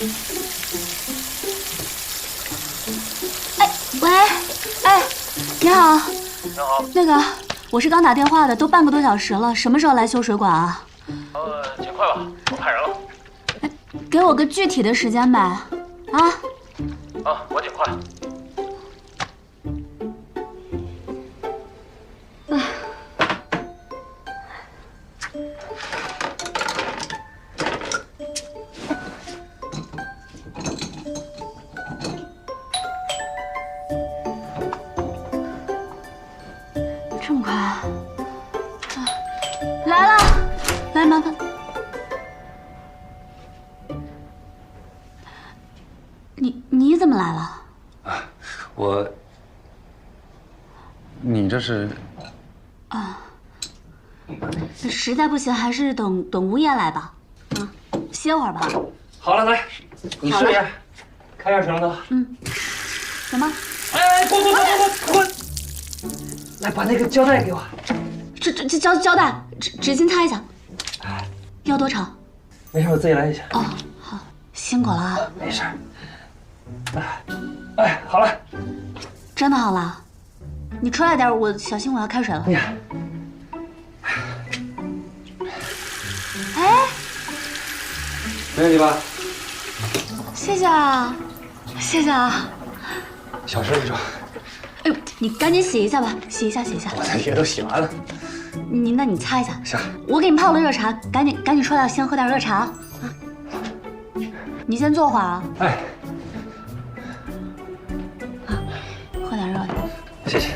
哎，喂，哎，你好。你好。那个，我是刚打电话的，都半个多小时了，什么时候来修水管啊？尽快吧，我派人了。哎，给我个具体的时间呗。啊？我尽快。这么快？来了，来，麻烦。你怎么来了？你这是？实在不行，还是等吴爷来吧。歇会儿吧。好了，来，你试验，开下水龙头。什么？哎，滚！来，把那个胶带给我。这胶带，纸巾擦一下。要多长？没事，我自己来就行。哦，好，辛苦了啊。没事。哎，好了。真的好了。你出来点，我小心我要开水了。哎，没问题吧？谢谢啊，谢谢啊。小事一桩。哎呦，你赶紧洗一下吧，洗一下。我的也都洗完了。那你擦一下。行。我给你泡了热茶，赶紧出来，先喝点热茶啊。你先坐会儿啊。哎。喝点热的。谢谢。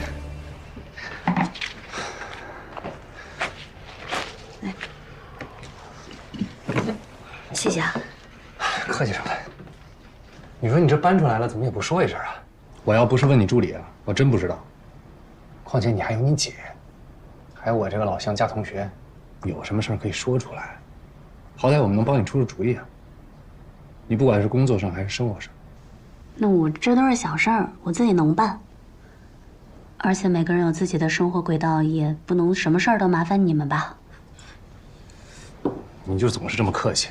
来，谢谢啊。客气什么？你说你这搬出来了，怎么也不说一声啊？我要不是问你助理啊，我真不知道。况且你还有你姐，还有我这个老乡加同学，有什么事儿可以说出来，好歹我们能帮你出出主意啊。你不管是工作上还是生活上，那我这都是小事儿，我自己能办。而且每个人有自己的生活轨道，也不能什么事儿都麻烦你们吧。你就总是这么客气。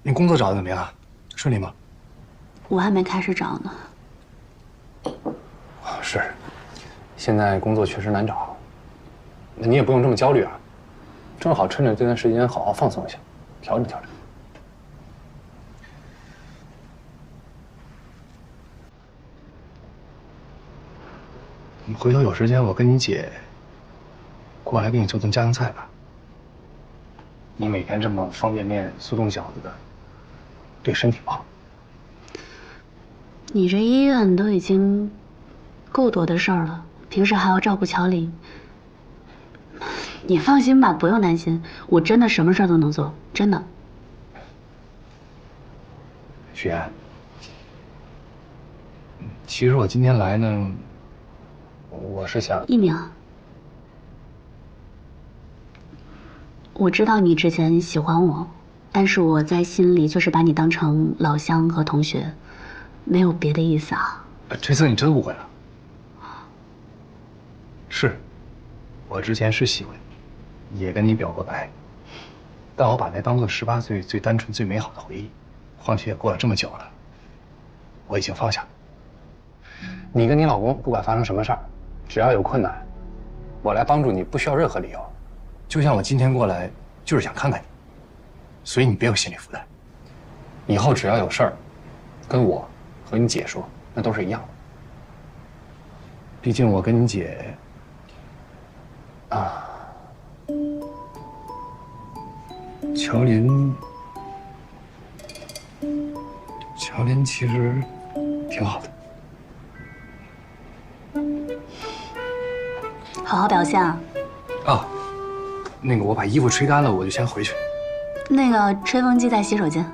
你工作找的怎么样？顺利吗？我还没开始找呢。是，现在工作确实难找。那你也不用这么焦虑啊，正好趁着这段时间好好放松一下，调整调整。我们回头有时间，我跟你姐过来给你做顿家常菜吧。你每天这么方便面、速冻饺子的，对身体不好。你这医院都已经够多的事儿了，平时还要照顾乔林。你放心吧，不用担心，我真的什么事儿都能做，真的。许岩，其实我今天来呢，我是想……一鸣，我知道你之前喜欢我，但是我在心里就是把你当成老乡和同学，没有别的意思啊。这次你真误会了。是，我之前是喜欢你，也跟你表过白，但我把那当做18岁最单纯、最美好的回忆。况且也过了这么久了，我已经放下了。你跟你老公不管发生什么事儿，只要有困难，我来帮助你，不需要任何理由。就像我今天过来，就是想看看你，所以你别有心理负担。以后只要有事儿，跟我和你姐说，那都是一样的。毕竟我跟你姐啊，乔林其实挺好的。好好表现啊。啊，那个我把衣服吹干了，我就先回去。那个吹风机在洗手间。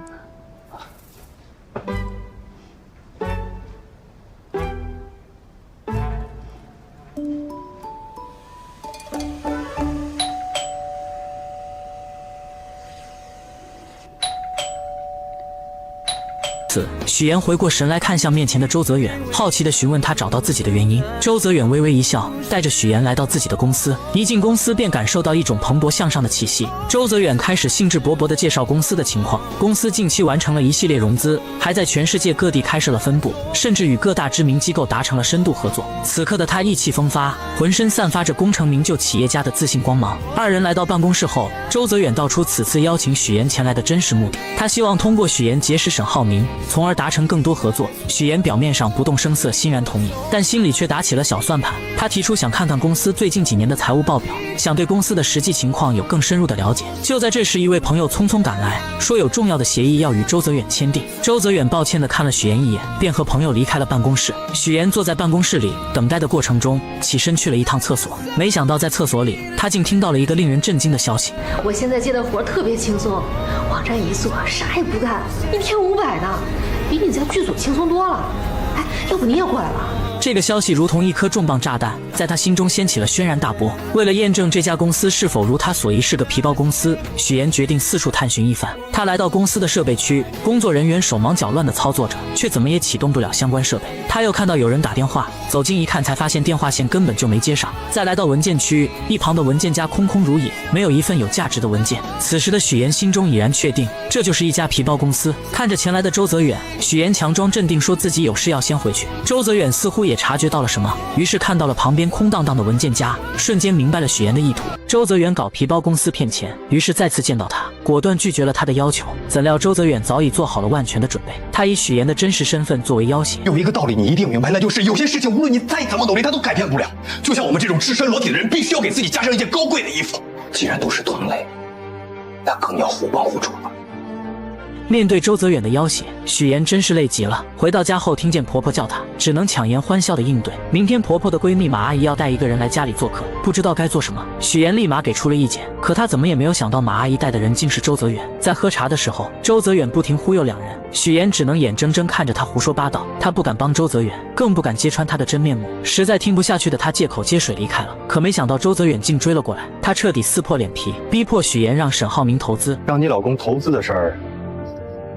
此，许岩回过神来，看向面前的周泽远，好奇地询问他找到自己的原因。周泽远微微一笑，带着许岩来到自己的公司。一进公司便感受到一种蓬勃向上的气息。周泽远开始兴致勃勃地介绍公司的情况。公司近期完成了一系列融资，还在全世界各地开设了分部，甚至与各大知名机构达成了深度合作。此刻的他意气风发，浑身散发着功成名就企业家的自信光芒。二人来到办公室后，周泽远道出此次邀请许岩前来的真实目的，他希望通过许岩结识沈浩明，从而达成更多合作。许岩表面上不动声色，欣然同意，但心里却打起了小算盘。他提出想看看公司最近几年的财务报表，想对公司的实际情况有更深入的了解。就在这时，一位朋友匆匆赶来，说有重要的协议要与周泽远签订。周泽远抱歉地看了许岩一眼，便和朋友离开了办公室。许岩坐在办公室里等待的过程中，起身去了一趟厕所，没想到在厕所里，他竟听到了一个令人震惊的消息：我现在接的活特别轻松，网站一做啥也不干，1天500呢，比你在剧组轻松多了。哎，要不你也过来吧？这个消息如同一颗重磅炸弹，在他心中掀起了轩然大波。为了验证这家公司是否如他所疑是个皮包公司，许岩决定四处探寻一番。他来到公司的设备区，工作人员手忙脚乱地操作着，却怎么也启动不了相关设备。他又看到有人打电话，走近一看，才发现电话线根本就没接上。再来到文件区，一旁的文件夹空空如也，没有一份有价值的文件。此时的许岩心中已然确定，这就是一家皮包公司。看着前来的周泽远，许岩强装镇定说自己有事要先回去。周泽远似乎也察觉到了什么，于是看到了旁边空荡荡的文件夹，瞬间明白了许岩的意图。周泽远搞皮包公司骗钱，于是再次见到他，果断拒绝了他的要求。怎料周泽远早已做好了万全的准备，他以许岩的真实身份作为要挟。有一个道理你一定明白，那就是有些事情无论你再怎么努力，它都改变不了。就像我们这种赤身裸体的人，必须要给自己加上一件高贵的衣服。既然都是同类，那更要互帮互助了。面对周泽远的要挟，许岩真是累极了。回到家后，听见婆婆叫她，只能强颜欢笑的应对。明天婆婆的闺蜜马阿姨要带一个人来家里做客，不知道该做什么。许岩立马给出了意见，可他怎么也没有想到马阿姨带的人竟是周泽远。在喝茶的时候，周泽远不停忽悠两人，许岩只能眼睁睁看着他胡说八道。他不敢帮周泽远，更不敢揭穿他的真面目。实在听不下去的他借口接水离开了。可没想到周泽远竟追了过来，他彻底撕破脸皮，逼迫许岩让沈浩明投资。让你老公投资的事儿，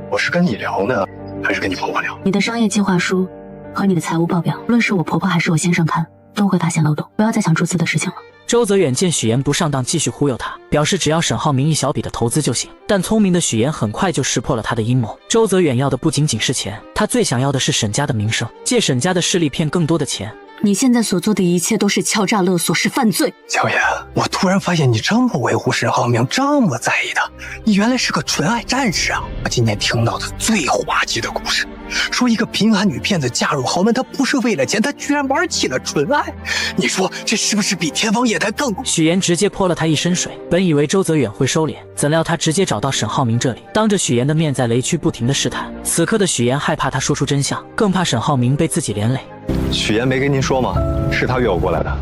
我是跟你聊呢，还是跟你婆婆聊？你的商业计划书和你的财务报表，无论是我婆婆还是我先生看，都会发现漏洞。不要再想诸此的事情了。周泽远见许岩不上当，继续忽悠他，表示只要沈浩明一小笔的投资就行。但聪明的许岩很快就识破了他的阴谋。周泽远要的不仅仅是钱，他最想要的是沈家的名声，借沈家的势力骗更多的钱。你现在所做的一切都是敲诈勒索，是犯罪。小妍，我突然发现你这么维护沈浩明，这么在意他，你原来是个纯爱战士啊！我今天听到的最滑稽的故事，说一个贫寒女骗子嫁入豪门，她不是为了钱，她居然玩起了纯爱。你说这是不是比天方夜谭更？许岩直接泼了他一身水。本以为周泽远会收敛，怎料他直接找到沈浩明这里，当着许岩的面在雷区不停的试探。此刻的许岩害怕他说出真相，更怕沈浩明被自己连累。许岩没跟您说吗？是他约我过来的。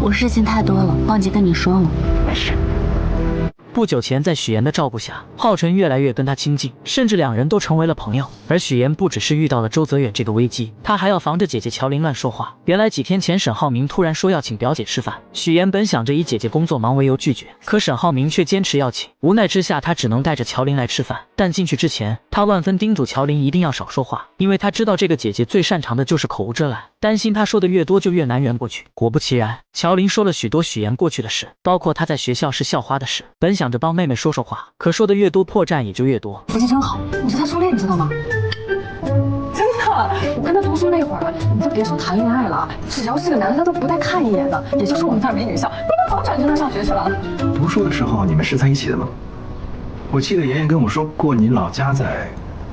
我事情太多了，忘记跟你说了。没事。不久前，在许岩的照顾下，浩辰越来越跟他亲近，甚至两人都成为了朋友。而许岩不只是遇到了周泽远这个危机，他还要防着姐姐乔琳乱说话。原来几天前，沈浩明突然说要请表姐吃饭，许岩本想着以姐姐工作忙为由拒绝，可沈浩明却坚持要请，无奈之下，他只能带着乔琳来吃饭。但进去之前，他万分叮嘱乔琳一定要少说话，因为他知道这个姐姐最擅长的就是口无遮拦，担心她说的越多就越难圆过去。果不其然，乔琳说了许多许岩过去的事，包括她在学校是校花的事。本想着帮妹妹说说话，可说的越多，破绽也就越多。福气真好，你是他初恋，你知道吗？真的，我跟他读书那会儿，你就别说谈恋爱了，只要是个男的他都不带看一眼的。也就是我们这儿没女校，不然早转就能上学去了。读书的时候你们是在一起的吗？我记得爷爷跟我说过，你老家在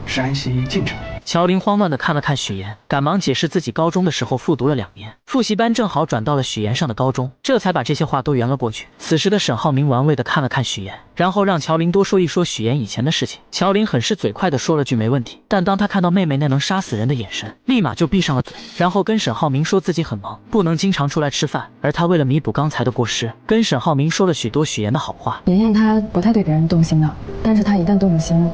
山西晋城。乔琳慌乱地看了看许岩，赶忙解释自己高中的时候复读了2年，复习班正好转到了许岩上的高中，这才把这些话都圆了过去。此时的沈浩明玩味地看了看许岩，然后让乔琳多说一说许岩以前的事情。乔琳很是嘴快地说了句没问题，但当他看到妹妹那能杀死人的眼神，立马就闭上了嘴，然后跟沈浩明说自己很忙，不能经常出来吃饭，而他为了弥补刚才的过失，跟沈浩明说了许多许岩的好话。妍妍她不太对别人动心的，但是她一旦动了心，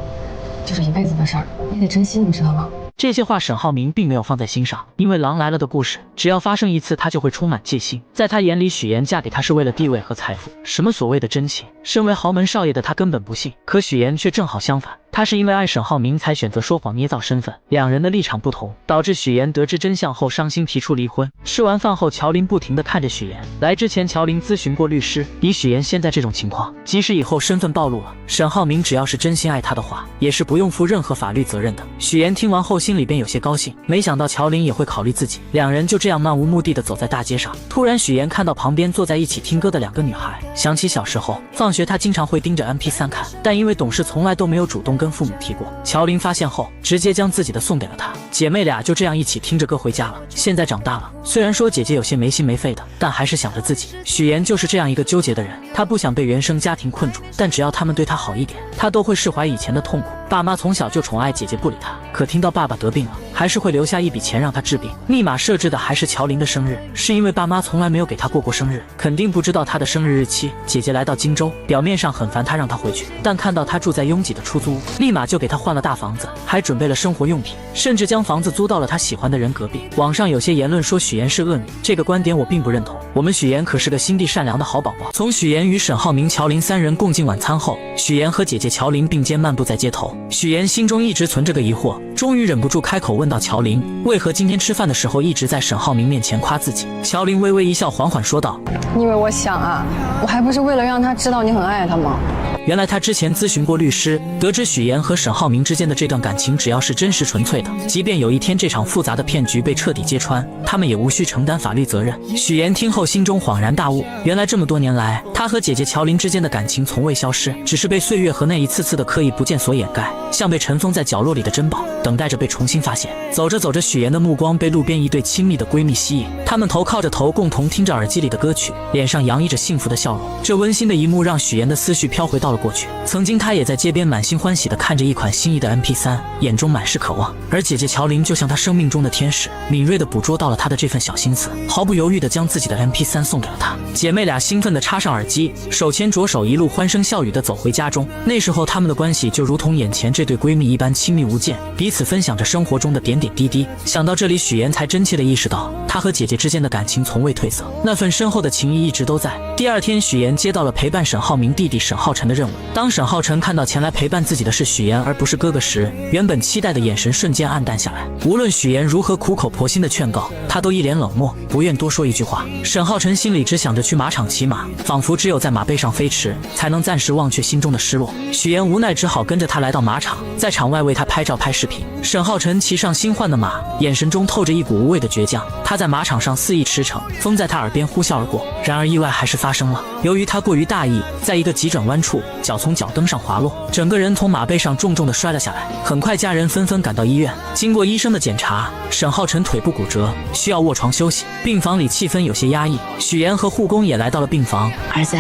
就是一辈子的事儿，你得珍惜，你知道吗？这些话沈浩明并没有放在心上，因为狼来了的故事只要发生一次，他就会充满戒心。在他眼里，许岩嫁给他是为了地位和财富，什么所谓的真情，身为豪门少爷的他根本不信。可许岩却正好相反，他是因为爱沈浩明才选择说谎捏造身份，两人的立场不同，导致许妍得知真相后伤心提出离婚。吃完饭后，乔林不停地看着许妍。来之前，乔林咨询过律师，以许妍现在这种情况，即使以后身份暴露了，沈浩明只要是真心爱他的话，也是不用负任何法律责任的。许妍听完后心里便有些高兴，没想到乔林也会考虑自己。两人就这样漫无目的地走在大街上，突然许妍看到旁边坐在一起听歌的两个女孩，想起小时候放学她经常会盯着 MP3 看，但因为懂事从来都没有主动跟父母提过。乔林发现后，直接将自己的送给了她，姐妹俩就这样一起听着歌回家了。现在长大了，虽然说姐姐有些没心没肺的，但还是想着自己。许妍就是这样一个纠结的人，她不想被原生家庭困住，但只要他们对她好一点，她都会释怀以前的痛苦。爸妈从小就宠爱姐姐不理她，可听到爸爸得病了，还是会留下一笔钱让她治病。密码设置的还是乔林的生日，是因为爸妈从来没有给她过生日，肯定不知道她的生日日期。姐姐来到荆州，表面上很烦她让她回去，但看到她住在拥挤的出租屋，立马就给她换了大房子，还准备了生活用品，甚至将房子租到了她喜欢的人隔壁。网上有些言论说许妍是恶女，这个观点我并不认同。我们许妍可是个心地善良的好宝宝。从许妍与沈浩明、乔林三人共进晚餐后，许妍和姐姐乔林并肩漫步在街头。许妍心中一直存着个疑惑，终于忍不住开口问到乔林，为何今天吃饭的时候一直在沈浩明面前夸自己？乔林微微一笑，缓缓说道：你以为我想啊？我还不是为了让他知道你很爱他吗？原来他之前咨询过律师，得知许妍和沈浩明之间的这段感情只要是真实纯粹的，即便有一天这场复杂的骗局被彻底揭穿，他们也无需承担法律责任。许妍听后心中恍然大悟，原来这么多年来，他和姐姐乔林之间的感情从未消失，只是被岁月和那一次次的刻意不见所掩盖，像被尘封在角落里的珍宝，等待着被重新发现。走着走着，许妍的目光被路边一对亲密的闺蜜吸引，她们头靠着头，共同听着耳机里的歌曲，脸上洋溢着幸福的笑容。这温馨的一幕让许妍的思绪飘回到了过去，曾经她也在街边满心欢喜地看着一款心仪的 MP3， 眼中满是渴望。而姐姐乔林就像她生命中的天使，敏锐地捕捉到了她的这份小心思，毫不犹豫地将自己的 MP3 送给了她。姐妹俩兴奋地插上耳机，手牵着手，一路欢声笑语地走回家中。那时候她们的关系就如同眼前这对闺蜜一般亲密无间，彼此分享着生活中的点点滴滴。想到这里，许妍才真切地意识到，她和姐姐之间的感情从未褪色，那份深厚的情谊一直都在。第二天，许妍接到了陪伴沈浩明弟弟沈浩辰的任务。当沈浩辰看到前来陪伴自己的是许妍而不是哥哥时，原本期待的眼神瞬间暗淡下来。无论许妍如何苦口婆心的劝告，他都一脸冷漠，不愿多说一句话。沈浩辰心里只想着去马场骑马，仿佛只有在马背上飞驰，才能暂时忘却心中的失落。许妍无奈只好跟着他来到马场，在场外为他拍照拍视频。沈浩辰骑上新换的马，眼神中透着一股无畏的倔强。他在马场上肆意驰骋，风在他耳边呼啸而过。然而意外还是发生了，由于他过于大意，在一个急转弯处，脚从脚蹬上滑落，整个人从马背上重重地摔了下来。很快家人纷纷赶到医院，经过医生的检查，沈浩辰腿部骨折，需要卧床休息。病房里气氛有些压抑，许妍和护工也来到了病房。儿子，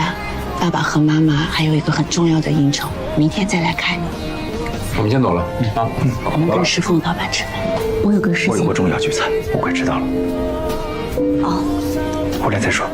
爸爸和妈妈还有一个很重要的应酬，明天再来看你。我们先走了。我们跟师傅老板吃饭。我有个事情。我有个重要聚餐，我快迟到了。哦，回来再说。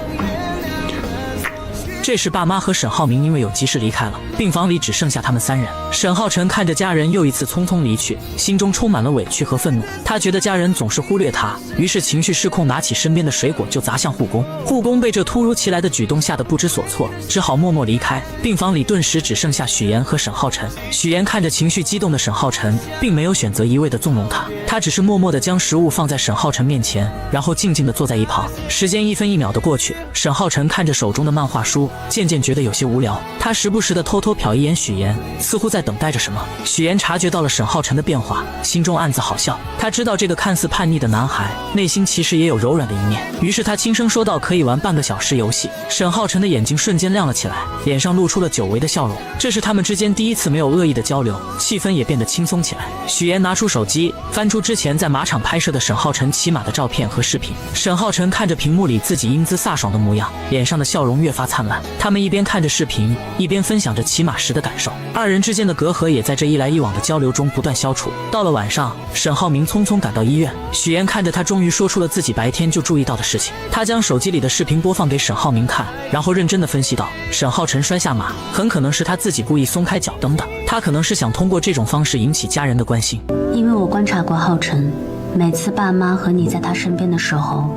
这时爸妈和沈浩明因为有急事离开了，病房里只剩下他们三人。沈浩辰看着家人又一次匆匆离去，心中充满了委屈和愤怒。他觉得家人总是忽略他，于是情绪失控，拿起身边的水果就砸向护工。护工被这突如其来的举动吓得不知所措，只好默默离开。病房里顿时只剩下许妍和沈浩辰。许妍看着情绪激动的沈浩辰，并没有选择一味地纵容他，他只是默默地将食物放在沈浩辰面前，然后静静地坐在一旁。时间一分一秒地过去，沈浩辰看着手中的漫画书，渐渐觉得有些无聊。他时不时地偷偷瞟一眼许妍，似乎在等待着什么。许妍察觉到了沈浩辰的变化，心中暗自好笑。他知道这个看似叛逆的男孩内心其实也有柔软的一面，于是他轻声说道：“可以玩半个小时游戏。”沈浩辰的眼睛瞬间亮了起来，脸上露出了久违的笑容。这是他们之间第一次没有恶意的交流，气氛也变得轻松起来。许妍拿出手机，翻出之前在马场拍摄的沈浩辰骑马的照片和视频。沈浩辰看着屏幕里自己英姿飒爽的模样，脸上的笑容越发灿烂。他们一边看着视频，一边分享着骑马时的感受。二人之间的隔阂也在这一来一往的交流中不断消除。到了晚上，沈浩明匆匆赶到医院，许妍看着他，终于说出了自己白天就注意到的事情。他将手机里的视频播放给沈浩明看，然后认真地分析道：沈浩辰摔下马，很可能是他自己故意松开脚蹬的，他可能是想通过这种方式引起家人的关心。因为我观察过浩辰，每次爸妈和你在他身边的时候，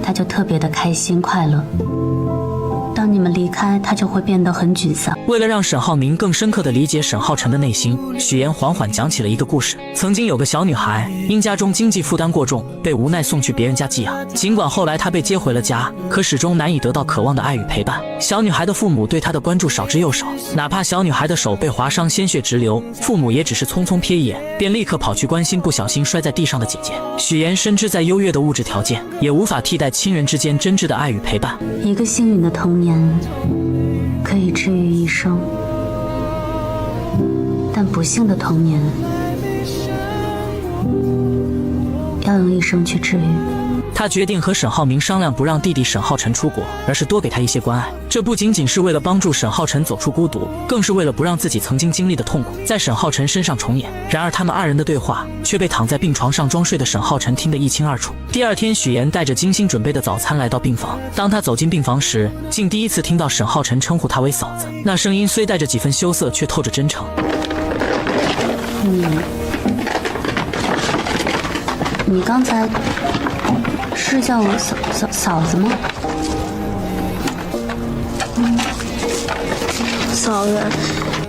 他就特别的开心快乐。当当你们离开，他就会变得很沮丧。为了让沈浩明更深刻地理解沈浩辰的内心，许言缓缓讲起了一个故事。曾经有个小女孩，因家中经济负担过重，被无奈送去别人家寄养。尽管后来她被接回了家，可始终难以得到渴望的爱与陪伴。小女孩的父母对她的关注少之又少，哪怕小女孩的手被划伤，鲜血直流，父母也只是匆匆瞥一眼，便立刻跑去关心不小心摔在地上的姐姐。许言深知，在优越的物质条件也无法替代亲人之间真挚的爱与陪伴。一个幸运的童年可以治愈一生，但不幸的童年要用一生去治愈。他决定和沈浩明商量，不让弟弟沈浩辰出国，而是多给他一些关爱。这不仅仅是为了帮助沈浩辰走出孤独，更是为了不让自己曾经经历的痛苦在沈浩辰身上重演。然而他们二人的对话却被躺在病床上装睡的沈浩辰听得一清二楚。第二天，许言带着精心准备的早餐来到病房。当他走进病房时，竟第一次听到沈浩辰称呼他为嫂子，那声音虽带着几分羞涩，却透着真诚。你刚才是叫我嫂子吗？嫂子。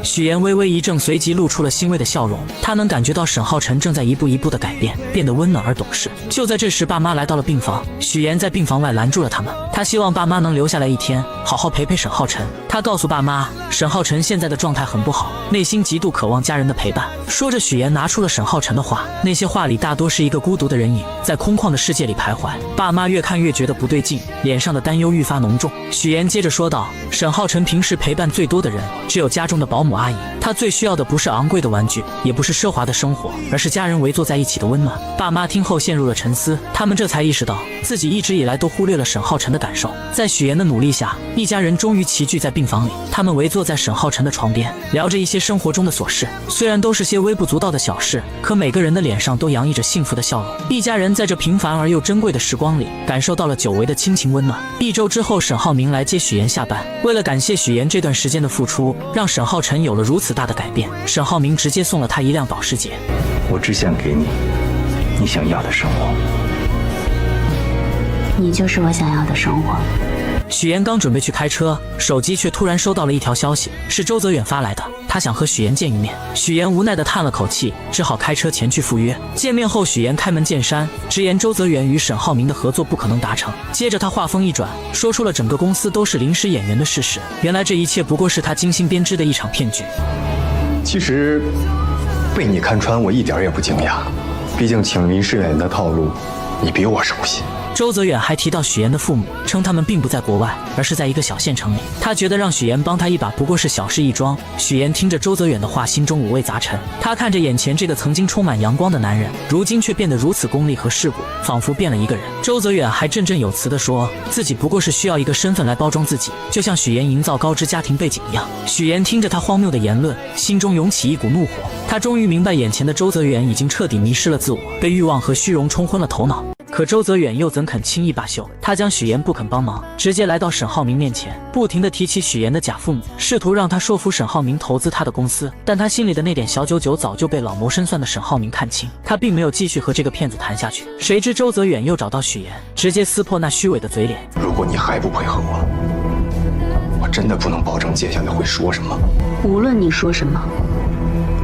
许言微微一怔，随即露出了欣慰的笑容。他能感觉到沈浩辰正在一步一步的改变，变得温暖而懂事。就在这时，爸妈来到了病房，许言在病房外拦住了他们。他希望爸妈能留下来一天，好好陪陪沈浩辰。他告诉爸妈，沈浩辰现在的状态很不好，内心极度渴望家人的陪伴。说着，许言拿出了沈浩辰的话，那些话里大多是一个孤独的人影，在空旷的世界里徘徊。爸妈越看越觉得不对劲，脸上的担忧愈发浓重。许言接着说道，沈浩辰平时陪伴最多的人只有家中的保姆阿姨，他最需要的不是昂贵的玩具，也不是奢华的生活，而是家人围坐在一起的温暖。爸妈听后陷入了沉思，他们这才意识到自己一直以来都忽略了沈浩辰的感受。在许言的努力下，一家人终于齐聚在病房里，他们围坐在沈浩辰的床边，聊着一些生活中的琐事。虽然都是些微不足道的小事，可每个人的脸上都洋溢着幸福的笑容。一家人在这平凡而又珍贵的时光里，感受到了久违的亲情温暖。1周之后，沈浩明来接许言下班。为了感谢许言这段时间的付出，让沈浩辰有了如此大的改变，沈浩明直接送了他一辆保时捷。我只想给你你想要的生活。你就是我想要的生活。许言刚准备去开车，手机却突然收到了一条消息，是周泽远发来的，他想和许言见一面。许言无奈地叹了口气，只好开车前去赴约。见面后，许言开门见山，直言周泽远与沈浩明的合作不可能达成。接着他话锋一转，说出了整个公司都是临时演员的事实。原来这一切不过是他精心编织的一场骗局。其实被你看穿，我一点也不惊讶，毕竟请临时演员的套路，你比我熟悉。周泽远还提到许言的父母，称他们并不在国外，而是在一个小县城里。他觉得让许言帮他一把不过是小事一桩。许言听着周泽远的话，心中五味杂陈。他看着眼前这个曾经充满阳光的男人，如今却变得如此功利和世故，仿佛变了一个人。周泽远还振振有词地说，自己不过是需要一个身份来包装自己，就像许言营造高知家庭背景一样。许言听着他荒谬的言论，心中涌起一股怒火。他终于明白，眼前的周泽远已经彻底迷失了自我，被欲望和虚荣冲昏了头脑。可周泽远又怎肯轻易罢休？他将许言不肯帮忙，直接来到沈浩明面前，不停地提起许言的假父母，试图让他说服沈浩明投资他的公司。但他心里的那点小九九早就被老谋深算的沈浩明看清，他并没有继续和这个骗子谈下去。谁知周泽远又找到许言，直接撕破那虚伪的嘴脸。如果你还不配合我真的不能保证接下来会说什么。无论你说什么，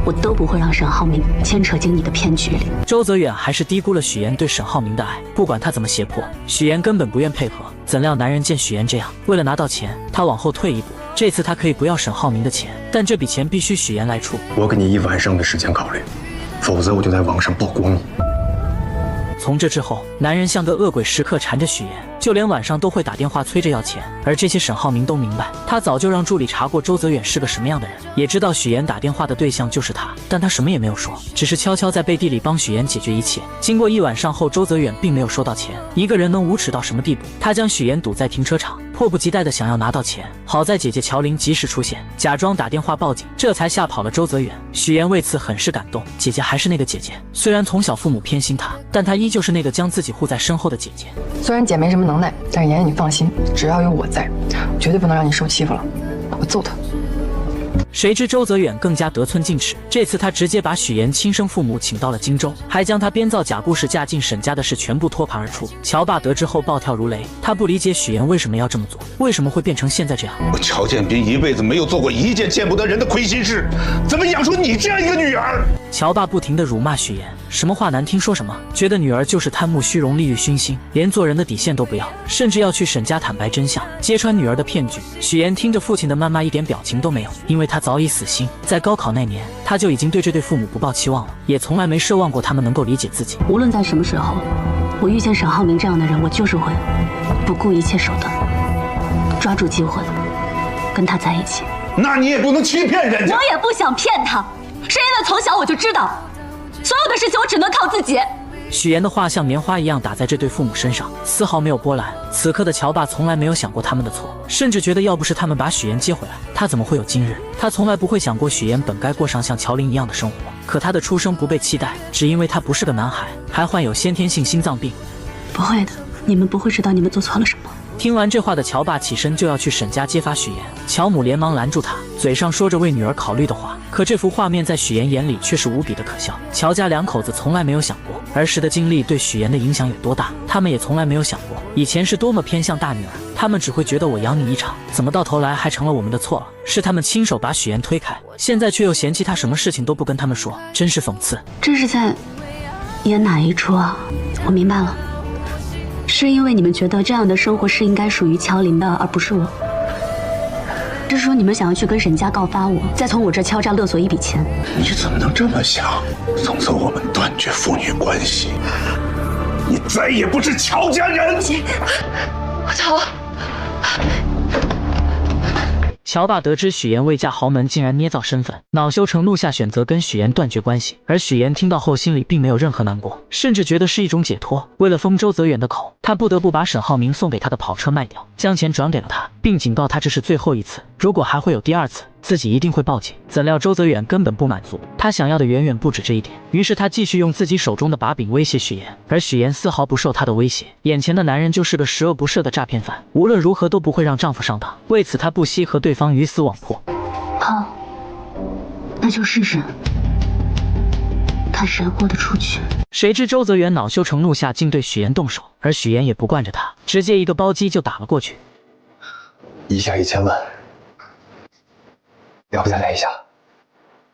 我都不会让沈浩明牵扯进你的骗局里。周泽远还是低估了许言对沈浩明的爱，不管他怎么胁迫，许言根本不愿配合。怎料男人见许言这样，为了拿到钱，他往后退一步。这次他可以不要沈浩明的钱，但这笔钱必须许言来出。我给你1晚上的时间考虑，否则我就在网上曝光你。从这之后，男人像个恶鬼，时刻缠着许言，就连晚上都会打电话催着要钱。而这些沈浩明都明白，他早就让助理查过周泽远是个什么样的人，也知道许言打电话的对象就是他，但他什么也没有说，只是悄悄在背地里帮许言解决一切。经过1晚上后，周泽远并没有收到钱。一个人能无耻到什么地步？他将许言堵在停车场，迫不及待地想要拿到钱。好在姐姐乔玲及时出现，假装打电话报警，这才吓跑了周泽远。许言为此很是感动，姐姐还是那个姐姐，虽然从小父母偏心她，但她依旧是那个将自己护在身后的姐姐。虽然姐没什么能耐，但是妍妍你放心，只要有我在，绝对不能让你受欺负了。我揍她。谁知周泽远更加得寸进尺，这次他直接把许妍亲生父母请到了荆州，还将他编造假故事嫁进沈家的事全部托盘而出。乔爸得知后暴跳如雷，他不理解许妍为什么要这么做，为什么会变成现在这样。我乔建斌一辈子没有做过一件见不得人的亏心事，怎么养出你这样一个女儿？乔爸不停地辱骂许妍，什么话难听说什么，觉得女儿就是贪慕虚荣、利欲熏心，连做人的底线都不要，甚至要去沈家坦白真相，揭穿女儿的骗局。许妍听着父亲的谩骂一点表情都没有，因为他早已死心。在高考那年，他就已经对这对父母不抱期望了，也从来没奢望过他们能够理解自己。无论在什么时候，我遇见沈浩明这样的人，我就是会不顾一切手段，抓住机会跟他在一起。那你也不能欺骗人家。我也不想骗他，是因为从小我就知道，所有的事情我只能靠自己。许妍的话像棉花一样打在这对父母身上，丝毫没有波澜。此刻的乔爸从来没有想过他们的错，甚至觉得要不是他们把许妍接回来，他怎么会有今日？他从来不会想过许妍本该过上像乔林一样的生活，可他的出生不被期待，只因为他不是个男孩，还患有先天性心脏病。不会的，你们不会知道你们做错了什么。听完这话的乔爸起身就要去沈家揭发许妍，乔母连忙拦住他，嘴上说着为女儿考虑的话，可这幅画面在许妍眼里却是无比的可笑。乔家两口子从来没有想过儿时的经历对许妍的影响有多大，他们也从来没有想过以前是多么偏向大女儿，他们只会觉得我养你一场，怎么到头来还成了我们的错了？是他们亲手把许妍推开，现在却又嫌弃她什么事情都不跟他们说，真是讽刺。这是在演哪一出啊？我明白了，是因为你们觉得这样的生活是应该属于乔林的，而不是我。这是说你们想要去跟沈家告发我，再从我这敲诈勒索一笔钱。你怎么能这么想？从此我们断绝父女关系，你再也不是乔家人。我走了。乔爸得知许妍未嫁豪门，竟然捏造身份，恼羞成怒下选择跟许妍断绝关系。而许妍听到后心里并没有任何难过，甚至觉得是一种解脱。为了封周泽远的口，他不得不把沈浩明送给他的跑车卖掉，将钱转给了他，并警告他这是最后一次，如果还会有第二次，自己一定会报警。怎料周泽远根本不满足，他想要的远远不止这一点。于是他继续用自己手中的把柄威胁许妍，而许妍丝毫不受他的威胁。眼前的男人就是个十恶不赦的诈骗犯，无论如何都不会让丈夫上当。为此，她不惜和对方鱼死网破。好，那就试试，看谁豁得出去。谁知周泽远恼羞成怒下，竟对许妍动手，而许妍也不惯着他，直接一个包击就打了过去。一下1000万，要不再来一下？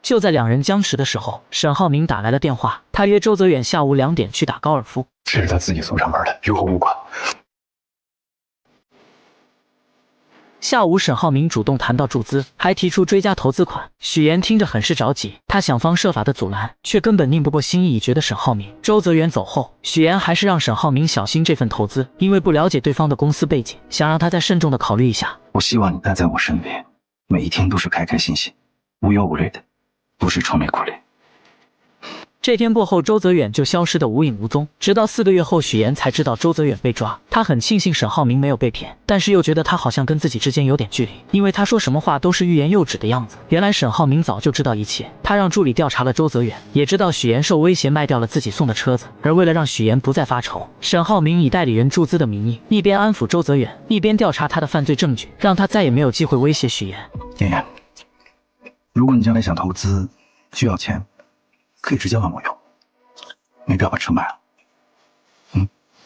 就在两人僵持的时候，沈浩明打来了电话，他约周泽远下午2点去打高尔夫。这是他自己送上门的，与我无关。下午，沈浩明主动谈到注资，还提出追加投资款。许妍听着很是着急，她想方设法的阻拦，却根本拧不过心意已决的沈浩明。周泽远走后，许妍还是让沈浩明小心这份投资，因为不了解对方的公司背景，想让他再慎重的考虑一下。我希望你待在我身边，每一天都是开开心心、无忧无虑的，不是愁眉苦脸。这天过后，周泽远就消失得无影无踪，直到4个月后，许妍才知道周泽远被抓。他很庆幸沈浩明没有被骗，但是又觉得他好像跟自己之间有点距离，因为他说什么话都是欲言又止的样子。原来沈浩明早就知道一切，他让助理调查了周泽远，也知道许妍受威胁卖掉了自己送的车子。而为了让许妍不再发愁，沈浩明以代理人注资的名义，一边安抚周泽远，一边调查他的犯罪证据，让他再也没有机会威胁许妍。妍妍，如果你将来想投资，需要钱，可以直接问我用，没必要把车卖了。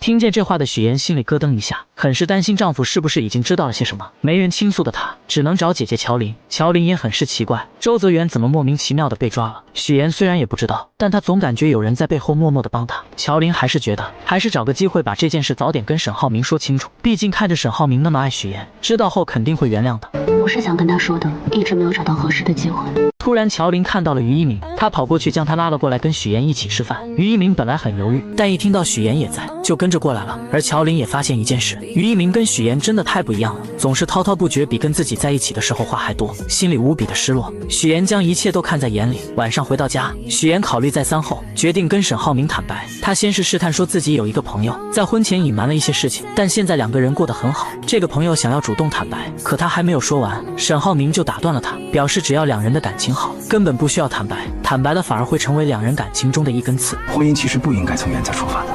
听见这话的许妍心里咯噔一下，很是担心丈夫是不是已经知道了些什么。没人倾诉的她只能找姐姐乔琳。乔琳也很是奇怪，周泽远怎么莫名其妙的被抓了。许妍虽然也不知道，但她总感觉有人在背后默默的帮她。乔琳还是觉得还是找个机会把这件事早点跟沈浩明说清楚，毕竟看着沈浩明那么爱许妍，知道后肯定会原谅的。我是想跟他说的，一直没有找到合适的机会。突然乔琳看到了于一鸣，她跑过去将他拉了过来，跟许妍一起吃饭。于一鸣本来很犹豫，但一听到许妍也在，就跟着过来了。而乔琳也发现一件事，于一鸣跟许妍真的太不一样了，总是滔滔不绝，比跟自己在一起的时候话还多，心里无比的失落。许妍将一切都看在眼里。晚上回到家，许妍考虑再三后，决定跟沈浩明坦白。她先是试探说自己有一个朋友，在婚前隐瞒了一些事情，但现在两个人过得很好。这个朋友想要主动坦白，可他还没有说完，沈浩明就打断了他，表示只要两人的感情好，根本不需要坦白，坦白了反而会成为两人感情中的一根刺。婚姻其实不应该从原则出发的，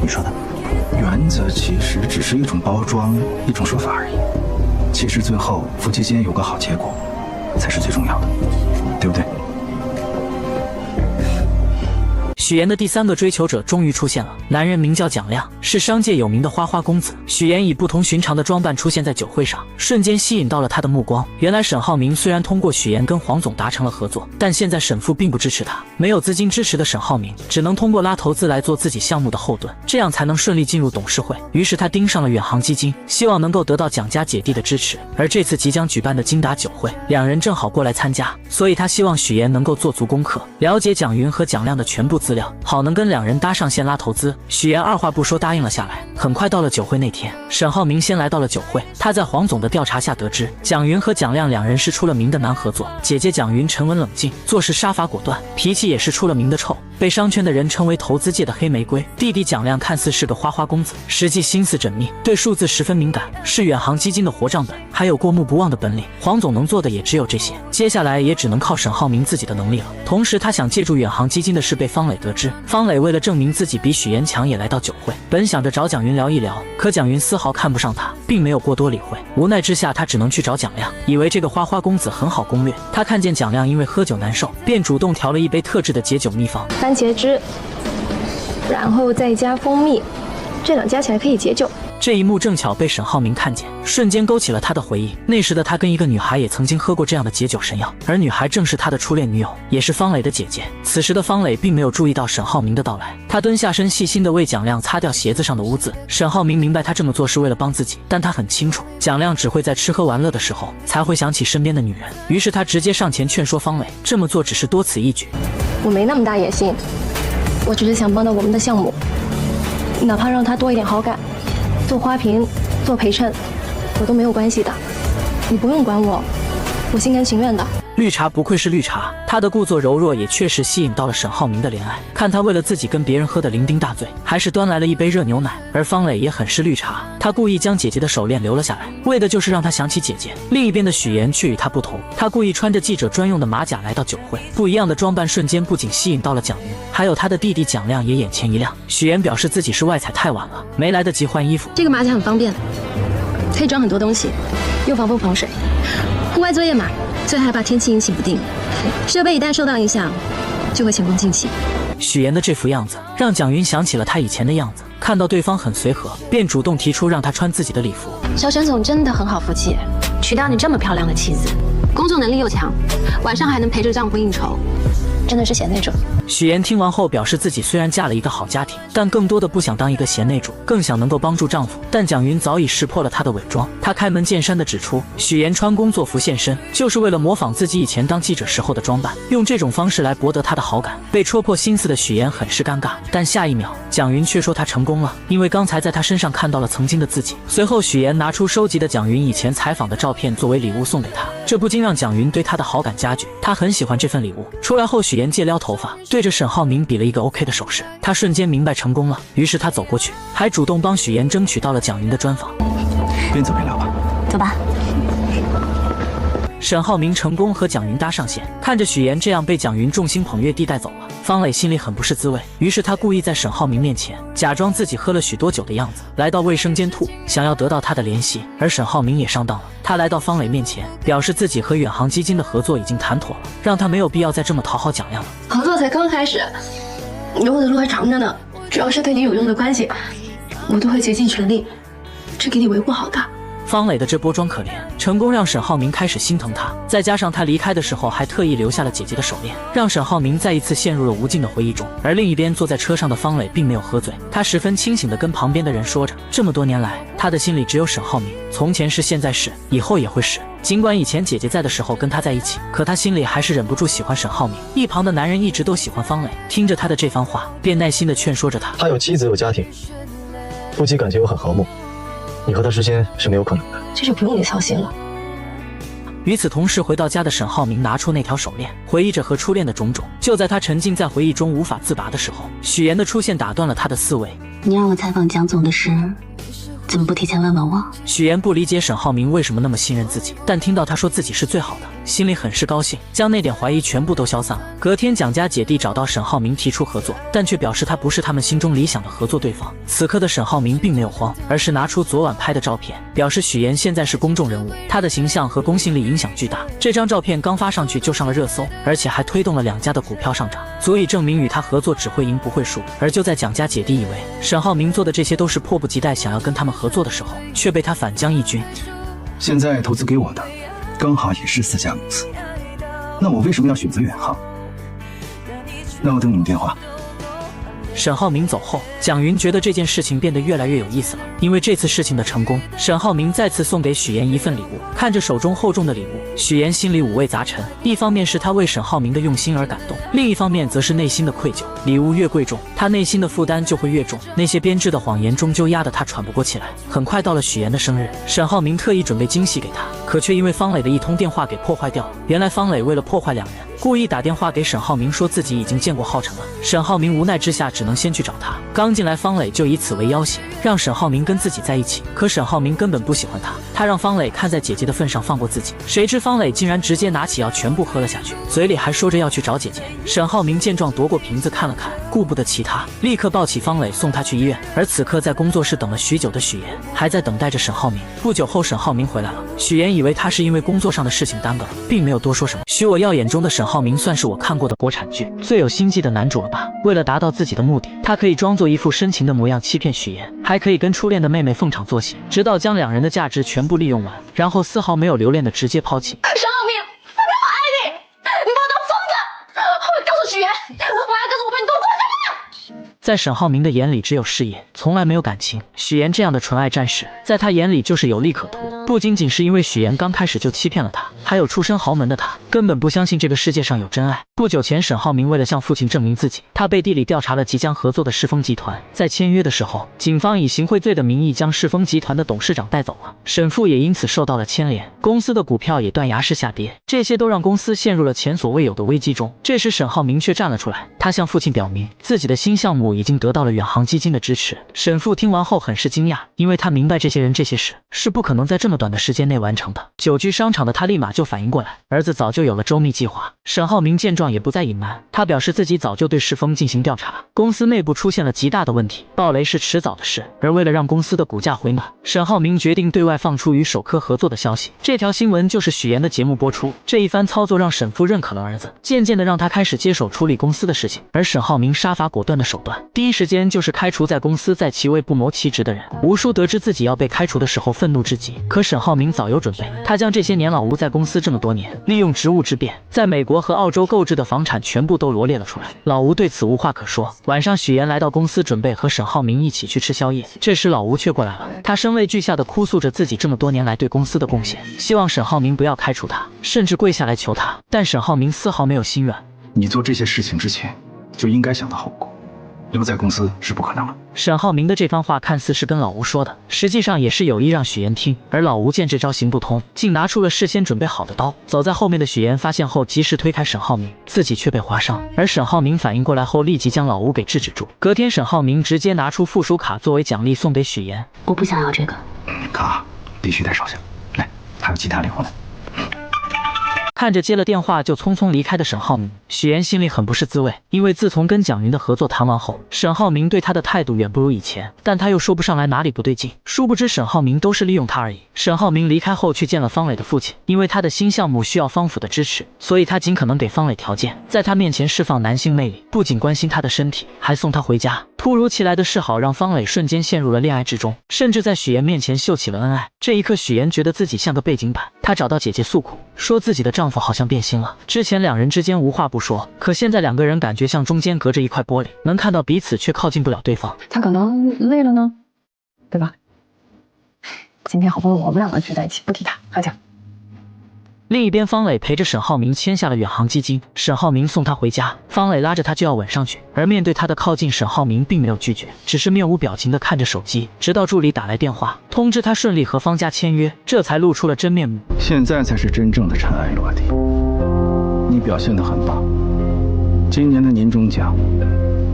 你说呢？原则其实只是一种包装，一种说法而已。其实最后夫妻间有个好结果，才是最重要的，对不对？许妍的第3个追求者终于出现了，男人名叫蒋亮，是商界有名的花花公子。许妍以不同寻常的装扮出现在酒会上，瞬间吸引到了他的目光。原来沈浩明虽然通过许妍跟黄总达成了合作，但现在沈父并不支持他，没有资金支持的沈浩明只能通过拉投资来做自己项目的后盾，这样才能顺利进入董事会。于是他盯上了远航基金，希望能够得到蒋家姐弟的支持。而这次即将举办的金达酒会，两人正好过来参加，所以他希望许妍能够做足功课，了解蒋云和蒋亮的全部资料，好能跟两人搭上线拉投资。许妍二话不说答应了下来。很快到了酒会那天，沈浩明先来到了酒会，他在黄总的调查下得知，蒋云和蒋亮两人是出了名的难合作。姐姐蒋云沉稳冷静，做事杀伐果断，脾气也是出了名的臭，被商圈的人称为投资界的黑玫瑰。弟弟蒋亮看似是个花花公子，实际心思缜密，对数字十分敏感，是远航基金的活账本，还有过目不忘的本领。黄总能做的也只有这些，接下来也只能靠沈浩明自己的能力了。同时他想借助远航基金的事被方磊得知，方磊为了证明自己比许妍强，也来到酒会，本想着找蒋云聊一聊，可蒋云丝毫看不上他，并没有过多理会。无奈之下，他只能去找蒋亮，以为这个花花公子很好攻略。他看见蒋亮因为喝酒难受，便主动调了一杯特制的解酒秘方，番茄汁，然后再加蜂蜜，这两加起来可以解酒。这一幕正巧被沈浩明看见，瞬间勾起了他的回忆。那时的他跟一个女孩也曾经喝过这样的解酒神药，而女孩正是他的初恋女友，也是方磊的姐姐。此时的方磊并没有注意到沈浩明的到来，他蹲下身细心地为蒋亮擦掉鞋子上的污渍。沈浩明明白他这么做是为了帮自己，但他很清楚蒋亮只会在吃喝玩乐的时候才会想起身边的女人，于是他直接上前劝说方磊，这么做只是多此一举。我没那么大野心，我只是想帮到我们的项目，哪怕让他多一点好感，做花瓶，做陪衬，我都没有关系的。你不用管我，我心甘情愿的。绿茶不愧是绿茶，他的故作柔弱也确实吸引到了沈浩明的怜爱。看他为了自己跟别人喝得酩酊大醉，还是端来了一杯热牛奶。而方磊也很是绿茶，他故意将姐姐的手链留了下来，为的就是让他想起姐姐。另一边的许妍却与他不同，他故意穿着记者专用的马甲来到酒会，不一样的装扮瞬间不仅吸引到了蒋云，还有他的弟弟蒋亮也眼前一亮。许妍表示自己是外采太晚了，没来得及换衣服。这个马甲很方便，可以装很多东西，又防风防水。户外作业嘛，最害怕天气阴晴不定，设备一旦受到影响，就会前功尽弃。许妍的这副样子让蒋云想起了他以前的样子，看到对方很随和，便主动提出让他穿自己的礼服。小沈总真的很好福气，娶到你这么漂亮的妻子，工作能力又强，晚上还能陪着丈夫应酬，真的是贤内助。许妍听完后表示自己虽然嫁了一个好家庭，但更多的不想当一个贤内助，更想能够帮助丈夫。但蒋云早已识破了她的伪装，她开门见山地指出，许妍穿工作服现身，就是为了模仿自己以前当记者时候的装扮，用这种方式来博得她的好感。被戳破心思的许妍很是尴尬，但下一秒蒋云却说她成功了，因为刚才在她身上看到了曾经的自己。随后许妍拿出收集的蒋云以前采访的照片作为礼物送给她，这不禁让蒋云对她的好感加剧，她很喜欢这份礼物。出来后，许妍借撩头发，对着沈浩明比了一个 OK 的手势，他瞬间明白成功了，于是他走过去，还主动帮许妍争取到了蒋云的专访。边走边聊吧。走吧。沈浩明成功和蒋云搭上线，看着许妍这样被蒋云众星捧月地带走了，方磊心里很不是滋味，于是他故意在沈浩明面前假装自己喝了许多酒的样子，来到卫生间吐，想要得到他的怜惜。而沈浩明也上当了，他来到方磊面前，表示自己和远航基金的合作已经谈妥了，让他没有必要再这么讨好蒋亮了。合作才刚开始，以后的路还长着呢。只要是对你有用的关系，我都会竭尽全力去给你维护好的。方磊的这波装可怜，成功让沈浩明开始心疼他，再加上他离开的时候还特意留下了姐姐的手链，让沈浩明再一次陷入了无尽的回忆中。而另一边坐在车上的方磊并没有喝醉，他十分清醒地跟旁边的人说着，这么多年来他的心里只有沈浩明，从前是，现在是，以后也会是。尽管以前姐姐在的时候跟他在一起，可他心里还是忍不住喜欢沈浩明。一旁的男人一直都喜欢方磊，听着他的这番话，便耐心地劝说着他。他有妻子有家庭，夫妻感情又很和睦，你和他之间是没有可能的，这就不用你操心了。与此同时，回到家的沈浩明拿出那条手链，回忆着和初恋的种种。就在他沉浸在回忆中无法自拔的时候，许妍的出现打断了他的思维。你让我采访蒋总的事，怎么不提前问问我？许妍不理解沈浩明为什么那么信任自己，但听到他说自己是最好的，心里很是高兴，将那点怀疑全部都消散了。隔天，蒋家姐弟找到沈浩明提出合作，但却表示他不是他们心中理想的合作对方。此刻的沈浩明并没有慌，而是拿出昨晚拍的照片，表示许岩现在是公众人物，他的形象和公信力影响巨大。这张照片刚发上去就上了热搜，而且还推动了两家的股票上涨，足以证明与他合作只会赢不会输。而就在蒋家姐弟以为沈浩明做的这些都是迫不及待想要跟他们合作的时候，却被他反将一军。现在投资给我的刚好也是4家公司，那我为什么要选择远航？那我等你们电话。沈浩明走后，蒋云觉得这件事情变得越来越有意思了。因为这次事情的成功，沈浩明再次送给许岩一份礼物。看着手中厚重的礼物，许岩心里五味杂陈。一方面是他为沈浩明的用心而感动，另一方面则是内心的愧疚。礼物越贵重，他内心的负担就会越重。那些编织的谎言终究压得他喘不过气来。很快到了许岩的生日，沈浩明特意准备惊喜给他，可却因为方磊的一通电话给破坏掉了。原来方磊为了破坏两人，故意打电话给沈浩明，说自己已经见过浩辰了。沈浩明无奈之下只能先去找他。刚进来，方磊就以此为要挟，让沈浩明跟自己在一起。可沈浩明根本不喜欢他，他让方磊看在姐姐的份上放过自己。谁知方磊竟然直接拿起药全部喝了下去，嘴里还说着要去找姐姐。沈浩明见状夺过瓶子看了看，顾不得其他，立刻抱起方磊送他去医院。而此刻在工作室等了许久的许岩还在等待着沈浩明。不久后，沈浩明回来了，许岩以为他是因为工作上的事情耽搁了，并没有多说什么。许我耀眼中的沈浩明算是我看过的国产剧最有心计的男主了吧？为了达到自己的目的，他可以装作一副深情的模样欺骗许岩，还可以跟初恋的妹妹逢场作戏，直到将两人的价值全部利用完，然后丝毫没有留恋的直接抛弃。沈浩明，我爱你，你把我当疯子！我会告诉许岩，我要告诉我们你都过什么？在沈浩明的眼里只有事业，从来没有感情。许岩这样的纯爱战士，在他眼里就是有利可图。不仅仅是因为许岩刚开始就欺骗了他，还有出身豪门的他根本不相信这个世界上有真爱。不久前，沈浩明为了向父亲证明自己，他背地里调查了即将合作的世丰集团。在签约的时候，警方以行贿罪的名义将世丰集团的董事长带走了，沈父也因此受到了牵连，公司的股票也断崖式下跌，这些都让公司陷入了前所未有的危机中。这时沈浩明却站了出来，他向父亲表明自己的新项目已经得到了远航基金的支持。沈父听完后很是惊讶，因为他明白这些人这些事是不可能在这么短的时间内完成的。久居商场的他立马就反应过来，儿子早就有了周密计划。沈浩明见状也不再隐瞒，他表示自己早就对世丰进行调查，公司内部出现了极大的问题，暴雷是迟早的事。而为了让公司的股价回暖，沈浩明决定对外放出与首科合作的消息。这条新闻就是许岩的节目播出。这一番操作让沈父认可了儿子，渐渐的让他开始接手处理公司的事情。而沈浩明杀伐果断的手段，第一时间就是开除在公司在其位不谋其职的人。吴叔得知自己要被开除的时候愤怒至极，可沈浩明早有准备，他将这些年老吴在公司这么多年利用职务之便在美国和澳洲购置的房产全部都罗列了出来。老吴对此无话可说。晚上许岩来到公司准备和沈浩明一起去吃宵夜，这时老吴却过来了，他声泪俱下的哭诉着自己这么多年来对公司的贡献，希望沈浩明不要开除他，甚至跪下来求他。但沈浩明丝毫没有心软，你做这些事情之前就应该想到后果，留在公司是不可能了。沈浩明的这番话看似是跟老吴说的，实际上也是有意让许岩听。而老吴见这招行不通，竟拿出了事先准备好的刀。走在后面的许岩发现后及时推开沈浩明，自己却被划伤。而沈浩明反应过来后立即将老吴给制止住。隔天沈浩明直接拿出附属卡作为奖励送给许岩。我不想要这个卡，必须带手下。来，还有其他礼物呢。看着接了电话就匆匆离开的沈浩明，许岩心里很不是滋味。因为自从跟蒋云的合作谈完后，沈浩明对他的态度远不如以前，但他又说不上来哪里不对劲。殊不知沈浩明都是利用他而已。沈浩明离开后去见了方磊的父亲，因为他的新项目需要方府的支持，所以他尽可能给方磊条件，在他面前释放男性魅力，不仅关心他的身体，还送他回家。突如其来的示好让方磊瞬间陷入了恋爱之中，甚至在许岩面前秀起了恩爱。这一刻许岩觉得自己像个背景板，他找到姐姐诉苦，说自己的丈夫好像变心了。之前两人之间无话不说，可现在两个人感觉像中间隔着一块玻璃，能看到彼此却靠近不了对方。他可能累了呢，对吧？今天好不容易我们两个聚在一起，不提他，快点。另一边，方磊陪着沈浩明签下了远航基金，沈浩明送他回家，方磊拉着他就要吻上去，而面对他的靠近，沈浩明并没有拒绝，只是面无表情地看着手机，直到助理打来电话通知他顺利和方家签约，这才露出了真面目。现在才是真正的尘埃落地，你表现得很棒，今年的年终奖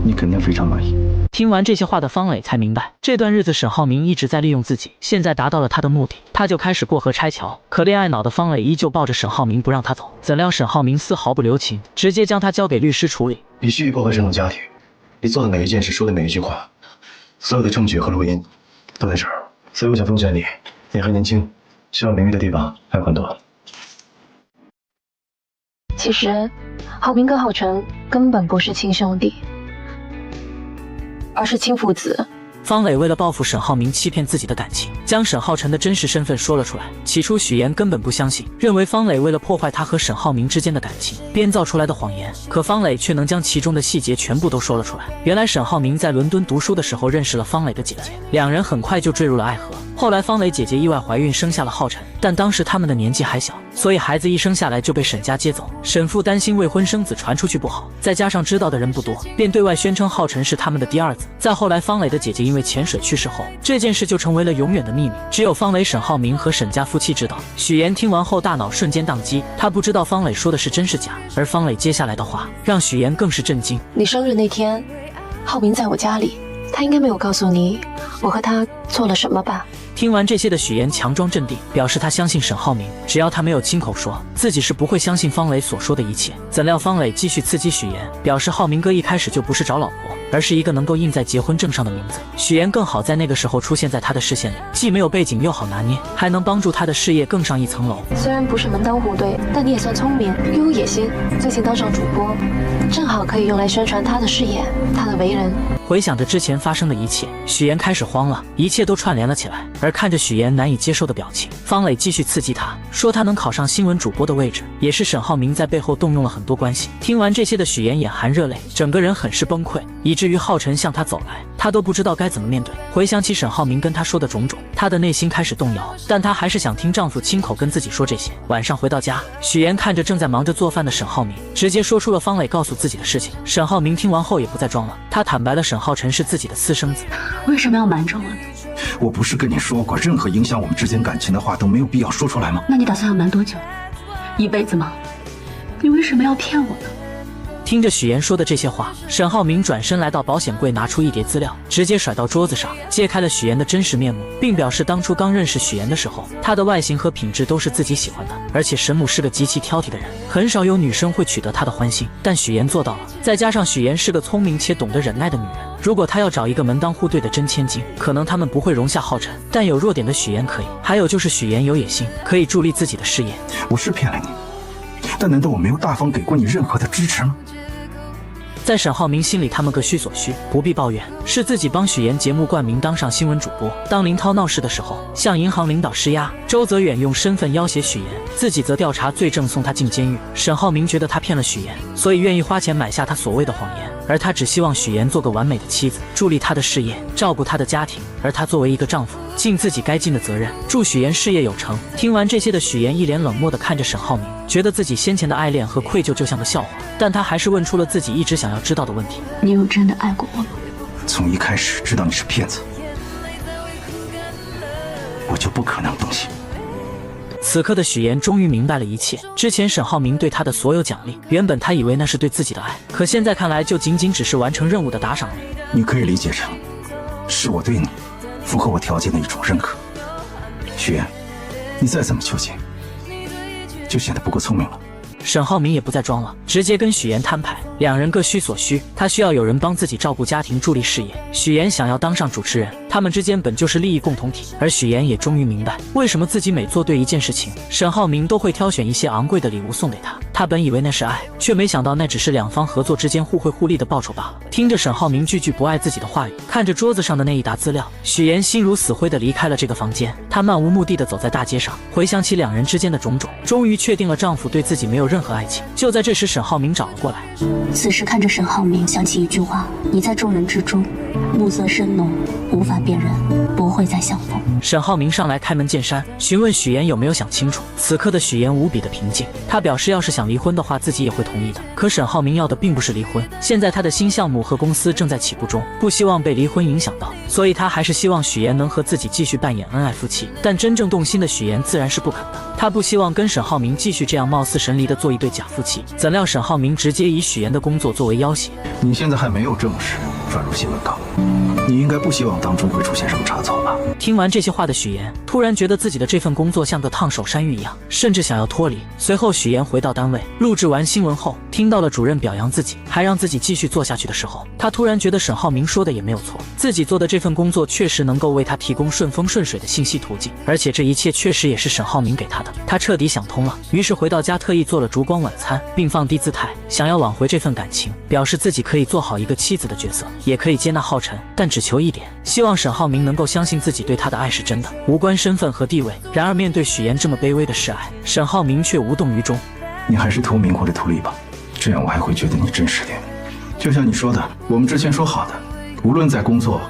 你肯定非常满意。听完这些话的方磊才明白，这段日子沈浩明一直在利用自己，现在达到了他的目的，他就开始过河拆桥。可恋爱脑的方磊依旧抱着沈浩明不让他走，怎料沈浩明丝毫不留情，直接将他交给律师处理。必须破坏这种家庭，你做的每一件事，说的每一句话，所有的证据和录音都在这儿，所以我想奉劝你，你还年轻，需要名誉的地方还有很多。其实，浩明跟浩辰根本不是亲兄弟，而是亲父子。方磊为了报复沈浩明欺骗自己的感情，将沈浩辰的真实身份说了出来。起初许言根本不相信，认为方磊为了破坏他和沈浩明之间的感情编造出来的谎言，可方磊却能将其中的细节全部都说了出来。原来沈浩明在伦敦读书的时候认识了方磊的姐姐，两人很快就坠入了爱河。后来方磊姐姐意外怀孕生下了浩辰，但当时他们的年纪还小，所以孩子一生下来就被沈家接走。沈父担心未婚生子传出去不好，再加上知道的人不多，便对外宣称浩辰是他们的第二子。再后来方磊的姐姐因为潜水去世后，这件事就成为了永远的秘密，只有方磊、沈浩明和沈家夫妻知道。许言听完后大脑瞬间宕机，他不知道方磊说的是真是假，而方磊接下来的话让许言更是震惊。你生日那天，浩明在我家里，他应该没有告诉你我和他做了什么吧？听完这些的许言强装镇定，表示他相信沈浩明，只要他没有亲口说，自己是不会相信方磊所说的一切。怎料方磊继续刺激许言，表示浩明哥一开始就不是找老婆，而是一个能够印在结婚证上的名字。许言更好在那个时候出现在他的视线里，既没有背景又好拿捏，还能帮助他的事业更上一层楼。虽然不是门当户对，但你也算聪明又有野心，最近当上主播，正好可以用来宣传他的事业，他的为人。回想着之前发生的一切，许言开始慌了，一切都串联了起来。而看着许言难以接受的表情，方磊继续刺激他，说他能考上新闻主播的位置，也是沈浩明在背后动用了很多关系。听完这些的许言眼含热泪，整个人很是崩溃，以至于浩辰向他走来，他都不知道该怎么面对。回想起沈浩明跟他说的种种，他的内心开始动摇，但他还是想听丈夫亲口跟自己说这些。晚上回到家，许言看着正在忙着做饭的沈浩明，直接说出了方磊告诉自己的事情。沈浩明听完后也不再装了，他坦白了沈浩辰是自己的私生子。为什么要瞒着我呢？我不是跟你说过，任何影响我们之间感情的话都没有必要说出来吗？那你打算要瞒多久？一辈子吗？你为什么要骗我呢？听着许言说的这些话，沈浩明转身来到保险柜，拿出一叠资料，直接甩到桌子上，揭开了许言的真实面目，并表示当初刚认识许言的时候，他的外形和品质都是自己喜欢的，而且沈母是个极其挑剔的人，很少有女生会取得他的欢心，但许言做到了。再加上许言是个聪明且懂得忍耐的女人，如果她要找一个门当户对的真千金，可能他们不会容下浩辰，但有弱点的许言可以。还有就是许言有野心，可以助力自己的事业。我是骗了你，但难道我没有大方给过你任何的支持吗？在沈浩明心里，他们各需所需，不必抱怨，是自己帮许言节目冠名当上新闻主播。当林涛闹事的时候，向银行领导施压，周泽远用身份要挟许言，自己则调查罪证送他进监狱。沈浩明觉得他骗了许言，所以愿意花钱买下他所谓的谎言，而他只希望许言做个完美的妻子，助力他的事业，照顾他的家庭，而他作为一个丈夫，尽自己该尽的责任，祝许言事业有成。听完这些的许言一脸冷漠地看着沈浩明，觉得自己先前的爱恋和愧疚就像个笑话，但他还是问出了自己一直想要知道的问题：你有真的爱过我吗？从一开始知道你是骗子，我就不可能动心。此刻的许言终于明白了一切，之前沈浩明对他的所有奖励，原本他以为那是对自己的爱，可现在看来就仅仅只是完成任务的打赏而已。你可以理解成是我对你符合我条件的一种认可。许言，你再怎么纠结，就显得不够聪明了。沈浩明也不再装了，直接跟许言摊牌，两人各需所需。他需要有人帮自己照顾家庭，助力事业；许言想要当上主持人，他们之间本就是利益共同体。而许言也终于明白，为什么自己每做对一件事情，沈浩明都会挑选一些昂贵的礼物送给他。他本以为那是爱，却没想到那只是两方合作之间互惠互利的报酬罢了。听着沈浩明句句不爱自己的话语，看着桌子上的那一沓资料，许言心如死灰地离开了这个房间。她漫无目的地走在大街上，回想起两人之间的种种，终于确定了丈夫对自己没有任何爱情。就在这时，沈浩明找了过来。此时看着沈浩明，想起一句话：你在众人之中，暮色深浓，无法辨认，不会再相逢。沈浩明上来开门见山，询问许言有没有想清楚。此刻的许言无比的平静，他表示要是想离婚的话，自己也会同意的。可沈浩明要的并不是离婚，现在他的新项目和公司正在起步中，不希望被离婚影响到，所以他还是希望许言能和自己继续扮演恩爱夫妻。但真正动心的许言自然是不肯的，他不希望跟沈浩明继续这样貌似神离的做一对假夫妻。怎料沈浩明直接以许言的工作作为要挟。你现在还没有正式转入新闻岗，你应该不希望当中会出现什么差错吧？听完这些话的许岩突然觉得自己的这份工作像个烫手山芋一样，甚至想要脱离。随后许岩回到单位，录制完新闻后，听到了主任表扬自己，还让自己继续做下去的时候，他突然觉得沈浩明说的也没有错，自己做的这份工作确实能够为他提供顺风顺水的信息途径，而且这一切确实也是沈浩明给他的。他彻底想通了，于是回到家特意做了烛光晚餐，并放低姿态，想要挽回这份感情，表示自己可以做好一个妻子的角色，也可以接纳浩辰，但只求一点，希望沈浩明能够相信自己对他的爱是真的，无关身份和地位。然而面对许岩这么卑微的示爱，沈浩明却无动于衷。你还是图名或者图利吧，这样我还会觉得你真实点。就像你说的，我们之前说好的，无论在工作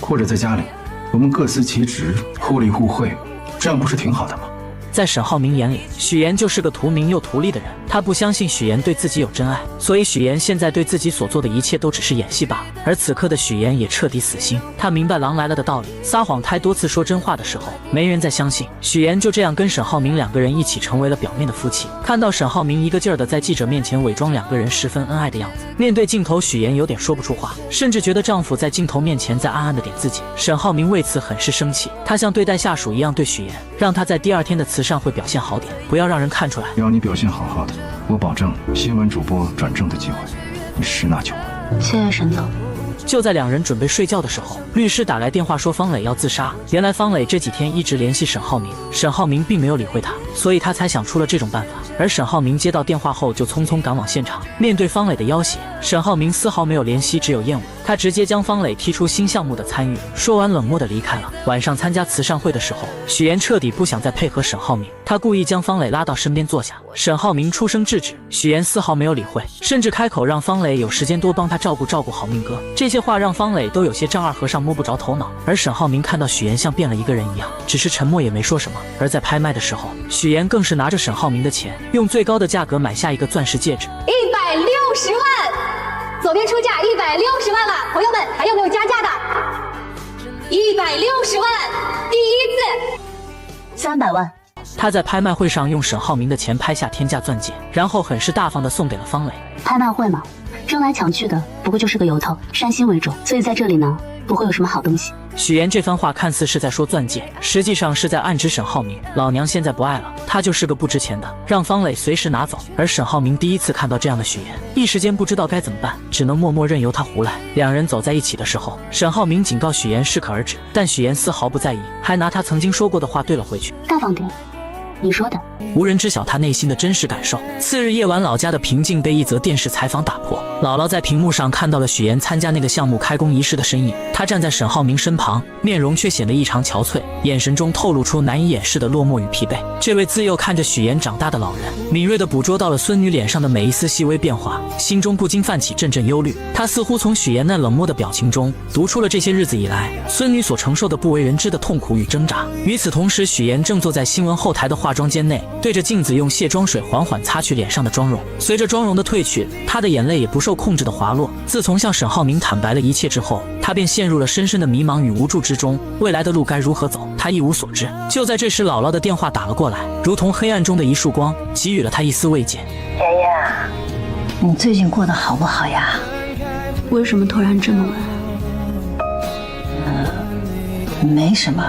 或者在家里，我们各司其职，互利互惠，这样不是挺好的吗？在沈浩明眼里，许岩就是个图名又图利的人，他不相信许岩对自己有真爱，所以许岩现在对自己所做的一切都只是演戏罢了。而此刻的许岩也彻底死心，他明白狼来了的道理，撒谎太多次说真话的时候，没人再相信。许岩就这样跟沈浩明两个人一起成为了表面的夫妻。看到沈浩明一个劲儿的在记者面前伪装两个人十分恩爱的样子，面对镜头许岩有点说不出话，甚至觉得丈夫在镜头面前在暗暗的点自己。沈浩明为此很是生气，他像对待下属一样对许岩，让他在第二天的慈善会表现好点，不要让人看出来。要你表现好好的，我保证新闻主播转正的机会你十拿九稳。谢谢沈总。就在两人准备睡觉的时候，律师打来电话说方磊要自杀。原来方磊这几天一直联系沈浩明，沈浩明并没有理会他，所以他才想出了这种办法。而沈浩明接到电话后就匆匆赶往现场，面对方磊的要挟，沈浩明丝毫没有怜惜，只有厌恶。他直接将方磊踢出新项目的参与，说完冷漠地离开了。晚上参加慈善会的时候，许岩彻底不想再配合沈浩明，他故意将方磊拉到身边坐下。沈浩明出声制止，许岩丝毫没有理会，甚至开口让方磊有时间多帮他照顾好命哥。这些话让方磊都有些丈二和尚摸不着头脑。而沈浩明看到许岩像变了一个人一样，只是沉默也没说什么。而在拍卖的时候，许岩更是拿着沈浩明的钱，用最高的价格买下一个钻石戒指，160万，左边出价160万了，朋友们还有没有加价的？160万，第一次，300万。他在拍卖会上用沈浩明的钱拍下天价钻戒，然后很是大方地送给了方磊。拍卖会嘛，争来抢去的，不过就是个由头，煽心为重，所以在这里呢，不会有什么好东西。许岩这番话看似是在说钻戒，实际上是在暗指沈浩明，老娘现在不爱了，他就是个不值钱的，让方磊随时拿走。而沈浩明第一次看到这样的许岩，一时间不知道该怎么办，只能默默任由他胡来。两人走在一起的时候，沈浩明警告许岩适可而止，但许岩丝毫不在意，还拿他曾经说过的话对了回去。大方点，你说的。无人知晓他内心的真实感受。次日夜晚，老家的平静被一则电视采访打破。姥姥在屏幕上看到了许岩参加那个项目开工仪式的身影，她站在沈浩明身旁，面容却显得异常憔悴，眼神中透露出难以掩饰的落寞与疲惫。这位自幼看着许岩长大的老人，敏锐地捕捉到了孙女脸上的每一丝细微变化，心中不禁泛起阵阵忧虑。他似乎从许岩那冷漠的表情中读出了这些日子以来孙女所承受的不为人知的痛苦与挣扎。与此同时，许岩正坐在新闻后台的化妆间内，对着镜子用卸妆水缓缓擦去脸上的妆容。随着妆容的褪去，他的眼泪也不受控制的滑落。自从向沈浩明坦白了一切之后，他便陷入了深深的迷茫与无助之中，未来的路该如何走，他一无所知。就在这时，姥姥的电话打了过来，如同黑暗中的一束光，给予了他一丝慰藉。爷爷，你最近过得好不好呀？为什么突然这么问？没什么，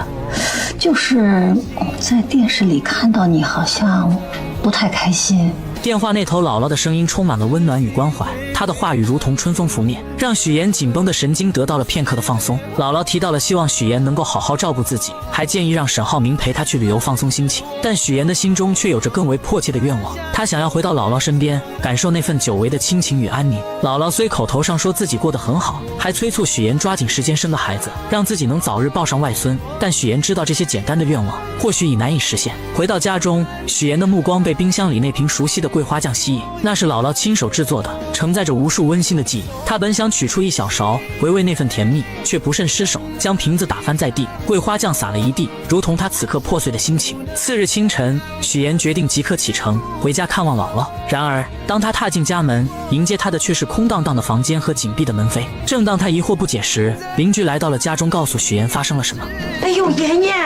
就是在电视里看到你好像不太开心。电话那头姥姥的声音充满了温暖与关怀，她的话语如同春风拂面，让许岩紧绷的神经得到了片刻的放松。姥姥提到了希望许岩能够好好照顾自己，还建议让沈浩明陪她去旅游放松心情。但许岩的心中却有着更为迫切的愿望，他想要回到姥姥身边，感受那份久违的亲情与安宁。姥姥虽口头上说自己过得很好，还催促许岩抓紧时间生个孩子，让自己能早日抱上外孙，但许岩知道这些简单的愿望或许已难以实现。回到家中，许岩的目光被冰箱里那瓶熟悉的桂花酱吸引，那是姥姥亲手制作的，承载着无数温馨的记忆。他本想取出一小勺回味那份甜蜜，却不慎失手，将瓶子打翻在地，桂花酱洒了一地，如同他此刻破碎的心情。次日清晨，许岩决定即刻启程回家看望姥姥。然而当他踏进家门，迎接他的却是空荡荡的房间和紧闭的门扉。正当他疑惑不解时，邻居来到了家中，告诉许岩发生了什么。哎呦，妍妍，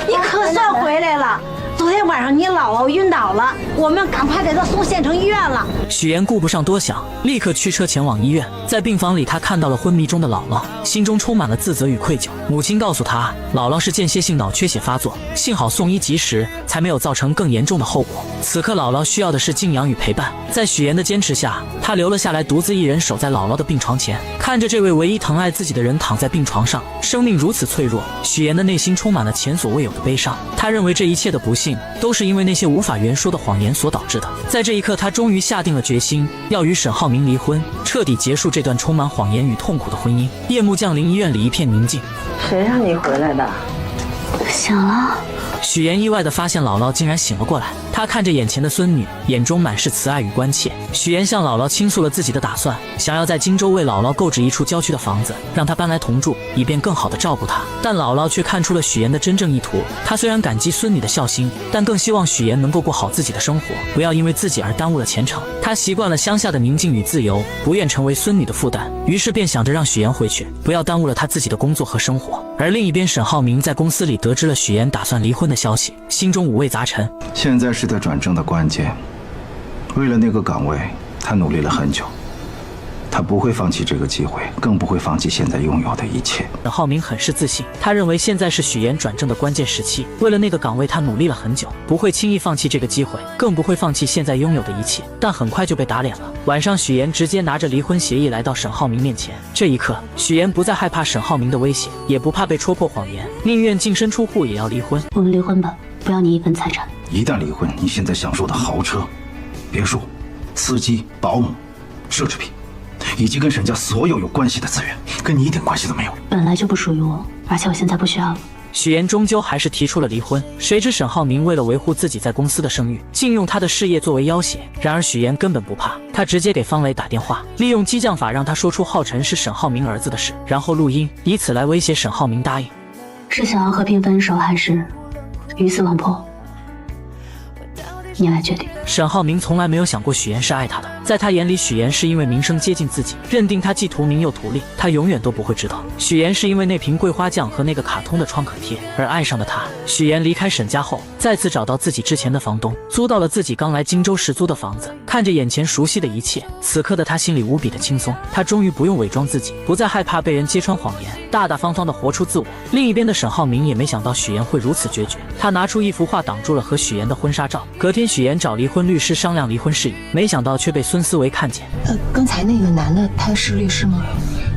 你可算回来了！昨天晚上你姥姥晕倒了，我们赶快给她送县城医院了。许岩顾不上多想，立刻驱车前往医院。在病房里，他看到了昏迷中的姥姥，心中充满了自责与愧疚。母亲告诉他，姥姥是间歇性脑缺血发作，幸好送医及时，才没有造成更严重的后果。此刻姥姥需要的是静养与陪伴。在许岩的坚持下，他留了下来，独自一人守在姥姥的病床前，看着这位唯一疼爱自己的人躺在病床上，生命如此脆弱，许岩的内心充满了前所未有的悲伤。他认为这一切的不幸都是因为那些无法言说的谎言所导致的。在这一刻，他终于下定了决心，要与沈浩明离婚，彻底结束这段充满谎言与痛苦的婚姻。夜幕降临，医院里一片宁静。谁让你回来的？醒了。许岩意外地发现姥姥竟然醒了过来，他看着眼前的孙女，眼中满是慈爱与关切。许岩向姥姥倾诉了自己的打算，想要在荆州为姥姥购置一处郊区的房子，让她搬来同住，以便更好地照顾她。但姥姥却看出了许岩的真正意图，她虽然感激孙女的孝心，但更希望许岩能够过好自己的生活，不要因为自己而耽误了前程。她习惯了乡下的宁静与自由，不愿成为孙女的负担，于是便想着让许岩回去，不要耽误了她自己的工作和生活。而另一边，沈浩明在公司里得知了许岩打算离婚的消息，心中五味杂陈。现在是他转正的关键，为了那个岗位，他努力了很久。他不会放弃这个机会，更不会放弃现在拥有的一切。沈浩明很是自信，他认为现在是许岩转正的关键时期，为了那个岗位，他努力了很久，不会轻易放弃这个机会，更不会放弃现在拥有的一切。但很快就被打脸了。晚上，许岩直接拿着离婚协议来到沈浩明面前。这一刻，许岩不再害怕沈浩明的威胁，也不怕被戳破谎言，宁愿净身出户也要离婚。我们离婚吧，不要你一分财产。一旦离婚，你现在享受的豪车、别墅、司机、保姆、奢侈品，以及跟沈家所有关系的资源，跟你一点关系都没有。本来就不属于我，而且我现在不需要了。许岩终究还是提出了离婚，谁知沈浩明为了维护自己在公司的声誉，竟用他的事业作为要挟。然而许岩根本不怕，他直接给方磊打电话，利用激将法让他说出浩辰是沈浩明儿子的事，然后录音，以此来威胁沈浩明答应。是想要和平分手，还是鱼死网破？你来决定。沈浩明从来没有想过许岩是爱他的，在他眼里，许岩是因为名声接近自己，认定他既图名又图利。他永远都不会知道，许岩是因为那瓶桂花酱和那个卡通的创可贴而爱上了他。许岩离开沈家后，再次找到自己之前的房东，租到了自己刚来荆州时租的房子。看着眼前熟悉的一切，此刻的他心里无比的轻松。他终于不用伪装自己，不再害怕被人揭穿谎言，大大方方的活出自我。另一边的沈浩明也没想到许岩会如此决绝，他拿出一幅画挡住了和许岩的婚纱照。隔天，许岩找离婚律师商量离婚事宜，没想到却被孙思维看见。刚才那个男的，他是律师吗？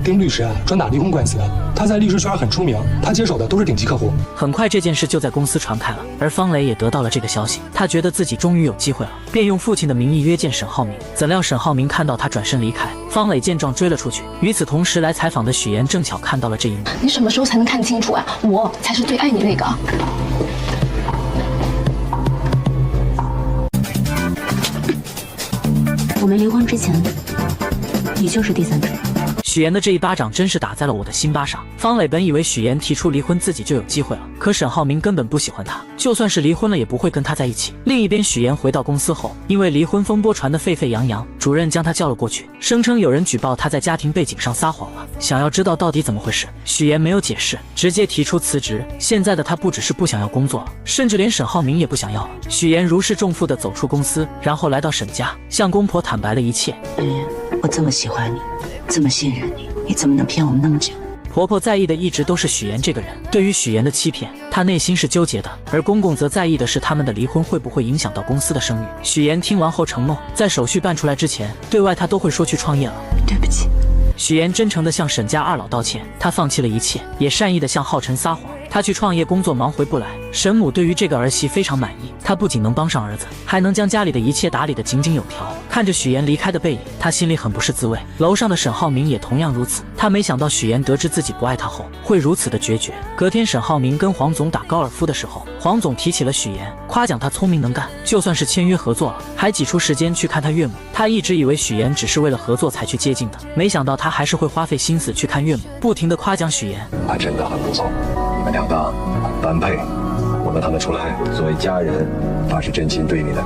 丁律师啊，专打离婚官司的，他在律师圈很出名，他接手的都是顶级客户。很快这件事就在公司传开了，而方磊也得到了这个消息，他觉得自己终于有机会了，便用父亲的名义约见沈浩明。怎料沈浩明看到他转身离开，方磊见状追了出去。与此同时，来采访的许岩正巧看到了这一幕。你什么时候才能看清楚啊？我才是最爱你那个。我们离婚之前，你就是第三者。许岩的这一巴掌真是打在了我的心巴上。方磊本以为许岩提出离婚自己就有机会了，可沈浩明根本不喜欢他，就算是离婚了也不会跟他在一起。另一边，许岩回到公司后，因为离婚风波传得沸沸扬扬，主任将他叫了过去，声称有人举报他在家庭背景上撒谎了，想要知道到底怎么回事。许岩没有解释，直接提出辞职。现在的他不只是不想要工作了，甚至连沈浩明也不想要了。许岩如释重负地走出公司，然后来到沈家，向公婆坦白了一切。我这么喜欢你，这么信任你，你怎么能骗我们那么久？婆婆在意的一直都是许岩这个人，对于许岩的欺骗，她内心是纠结的，而公公则在意的是他们的离婚会不会影响到公司的声誉。许岩听完后承诺，在手续办出来之前，对外他都会说去创业了。对不起。许岩真诚地向沈家二老道歉，他放弃了一切，也善意地向浩辰撒谎。他去创业工作忙回不来，沈母对于这个儿媳非常满意，她不仅能帮上儿子，还能将家里的一切打理得井井有条。看着许岩离开的背影，他心里很不是滋味。楼上的沈浩明也同样如此，他没想到许岩得知自己不爱他后会如此的决绝。隔天，沈浩明跟黄总打高尔夫的时候，黄总提起了许岩，夸奖他聪明能干，就算是签约合作了，还挤出时间去看他岳母。他一直以为许岩只是为了合作才去接近的，没想到他还是会花费心思去看岳母，不停地夸奖许岩。他真的很不错，你们两个般配，我能看得出来，作为家人，他是真心对你的。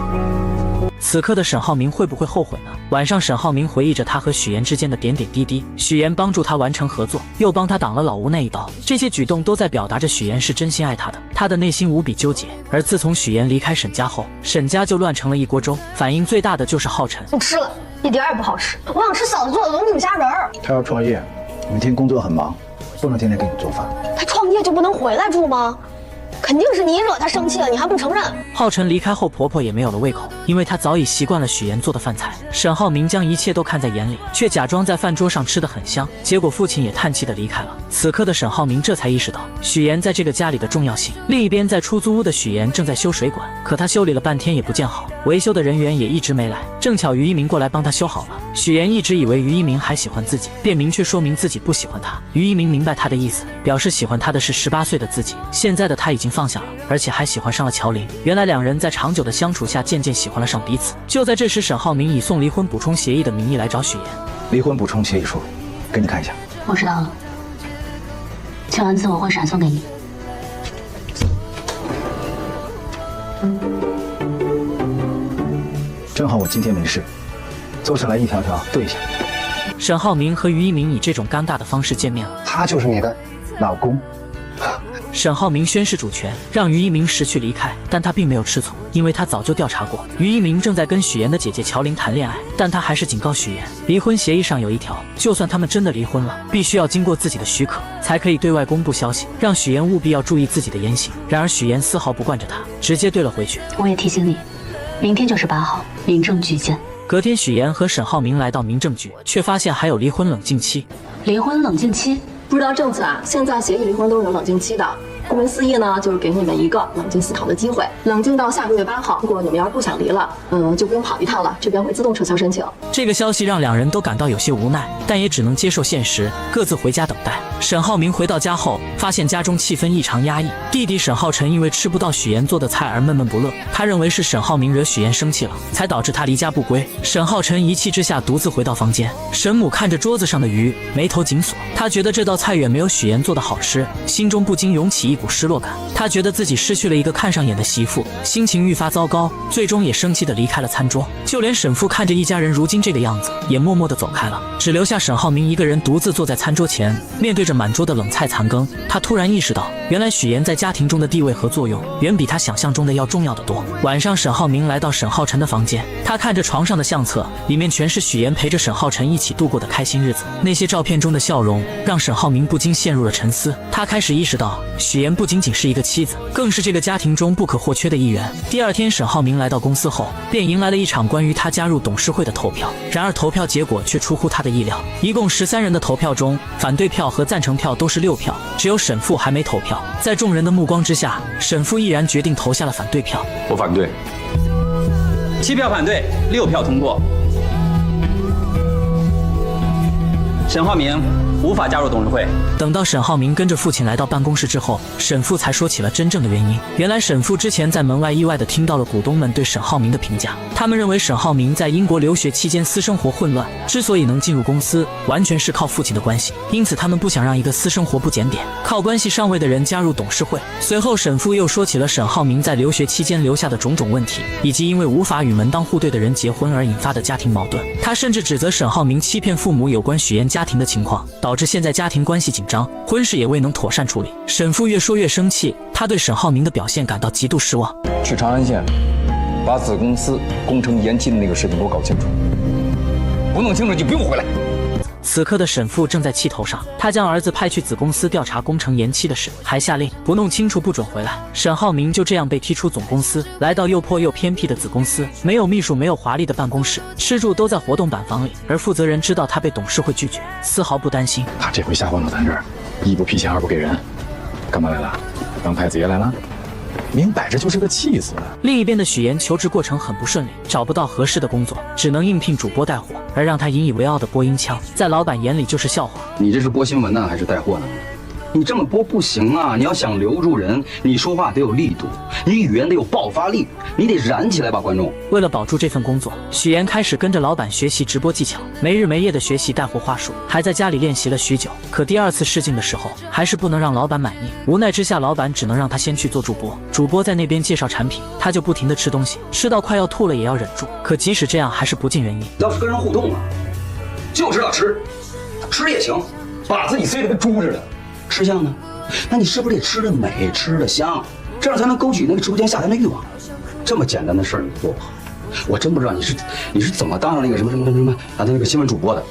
此刻的沈浩明会不会后悔呢？晚上，沈浩明回忆着他和许岩之间的点点滴滴。许岩帮助他完成合作，又帮他挡了老吴那一刀，这些举动都在表达着许岩是真心爱他的。他的内心无比纠结。而自从许岩离开沈家后，沈家就乱成了一锅粥。反应最大的就是浩辰，不吃了，一点也不好吃。我想吃嫂子做的龙井虾仁儿。他要创业，每天工作很忙，不能天天给你做饭。他创业就不能回来住吗？肯定是你惹他生气了，你还不承认？浩辰离开后，婆婆也没有了胃口，因为她早已习惯了许岩做的饭菜。沈浩明将一切都看在眼里，却假装在饭桌上吃得很香，结果父亲也叹气地离开了。此刻的沈浩明这才意识到许岩在这个家里的重要性。另一边，在出租屋的许岩正在修水管，可他修理了半天也不见好，维修的人员也一直没来。正巧于一鸣过来帮他修好了。许岩一直以为于一鸣还喜欢自己，便明确说明自己不喜欢他。于一鸣明白他的意思，表示喜欢他的是18岁的自己，现在的他已经放下了，而且还喜欢上了乔琳。原来两人在长久的相处下渐渐喜欢了上彼此。就在这时，沈浩明以送离婚补充协议的名义来找许岩。离婚补充协议书，给你看一下。我知道了，签完字我会闪送给你。正好我今天没事，做出来一条条对一下。沈浩明和于一鸣以这种尴尬的方式见面了。他就是你的老公。沈浩明宣誓主权，让于一鸣识趣离开，但他并没有吃醋，因为他早就调查过，于一鸣正在跟许岩的姐姐乔琳谈恋爱，但他还是警告许岩，离婚协议上有一条，就算他们真的离婚了，必须要经过自己的许可，才可以对外公布消息，让许岩务必要注意自己的言行。然而许岩丝毫不惯着他，直接怼了回去。我也提醒你，明天就是8号，民政局见。隔天，许岩和沈浩明来到民政局，却发现还有离婚冷静期。离婚冷静期？不知道政策啊，现在协议离婚都是有冷静期的。顾名思义呢，就是给你们一个冷静思考的机会，冷静到下个月8号。如果你们要是不想离了，就不用跑一趟了，这边会自动撤销申请。这个消息让两人都感到有些无奈，但也只能接受现实，各自回家等待。沈浩明回到家后，发现家中气氛异常压抑。弟弟沈浩辰因为吃不到许岩做的菜而闷闷不乐，他认为是沈浩明惹许岩生气了，才导致他离家不归。沈浩辰一气之下独自回到房间。沈母看着桌子上的鱼，眉头紧锁，他觉得这道菜远没有许岩做的好吃，心中不禁涌起一股失落感。他觉得自己失去了一个看上眼的媳妇，心情愈发糟糕，最终也生气地离开了餐桌。就连沈父看着一家人如今这个样子，也默默地走开了，只留下沈浩明一个人独自坐在餐桌前，面对着满桌的冷菜残羹。他突然意识到，原来许岩在家庭中的地位和作用，远比他想象中的要重要得多。晚上，沈浩明来到沈浩辰的房间，他看着床上的相册，里面全是许岩陪着沈浩辰一起度过的开心日子。那些照片中的笑容，让沈浩明不禁陷入了沉思。他开始意识到，许岩不仅仅是一个妻子，更是这个家庭中不可或缺的一员。第二天，沈浩明来到公司后，便迎来了一场关于他加入董事会的投票。然而投票结果却出乎他的意料，一共13人的投票中，反对票和赞成票都是6票，只有沈父还没投票。在众人的目光之下，沈父毅然决定投下了反对票。我反对。7票反对，6票通过。沈浩明无法加入董事会。等到沈浩明跟着父亲来到办公室之后，沈父才说起了真正的原因。原来沈父之前在门外意外地听到了股东们对沈浩明的评价，他们认为沈浩明在英国留学期间私生活混乱，之所以能进入公司，完全是靠父亲的关系，因此他们不想让一个私生活不检点、靠关系上位的人加入董事会。随后沈父又说起了沈浩明在留学期间留下的种种问题，以及因为无法与门当户对的人结婚而引发的家庭矛盾。他甚至指责沈浩明欺骗父母有关许岩家庭的情况，导致现在家庭关系紧张，婚事也未能妥善处理。沈父越说越生气，他对沈浩明的表现感到极度失望。去长安县，把子公司工程延期的那个事情给我搞清楚，不弄清楚就不用回来。此刻的沈父正在气头上，他将儿子派去子公司调查工程延期的事，还下令不弄清楚不准回来。沈浩明就这样被踢出总公司，来到又破又偏僻的子公司，没有秘书，没有华丽的办公室，吃住都在活动板房里。而负责人知道他被董事会拒绝，丝毫不担心。他这回下放到咱这儿，一不批钱，二不给人，干嘛来了？当太子爷来了？明摆着就是个弃子。另一边的许岩求职过程很不顺利，找不到合适的工作，只能应聘主播带货。而让他引以为傲的播音腔，在老板眼里就是笑话。你这是播新闻呢，还是带货呢？你这么播不行啊！你要想留住人，你说话得有力度，你语言得有爆发力，你得燃起来吧，观众。为了保住这份工作，许岩开始跟着老板学习直播技巧，没日没夜的学习带货话术，还在家里练习了许久。可第二次试镜的时候，还是不能让老板满意。无奈之下，老板只能让他先去做主播。主播在那边介绍产品，他就不停的吃东西，吃到快要吐了也要忍住。可即使这样，还是不尽人意。要是跟人互动啊，就知道吃，吃也行，把自己塞得跟猪似的。吃相呢？那你是不是得吃得美，吃得香，这样才能勾起那个直播间下单的欲望？这么简单的事儿你做不好，我真不知道你是怎么当上那个什么那个新闻主播的。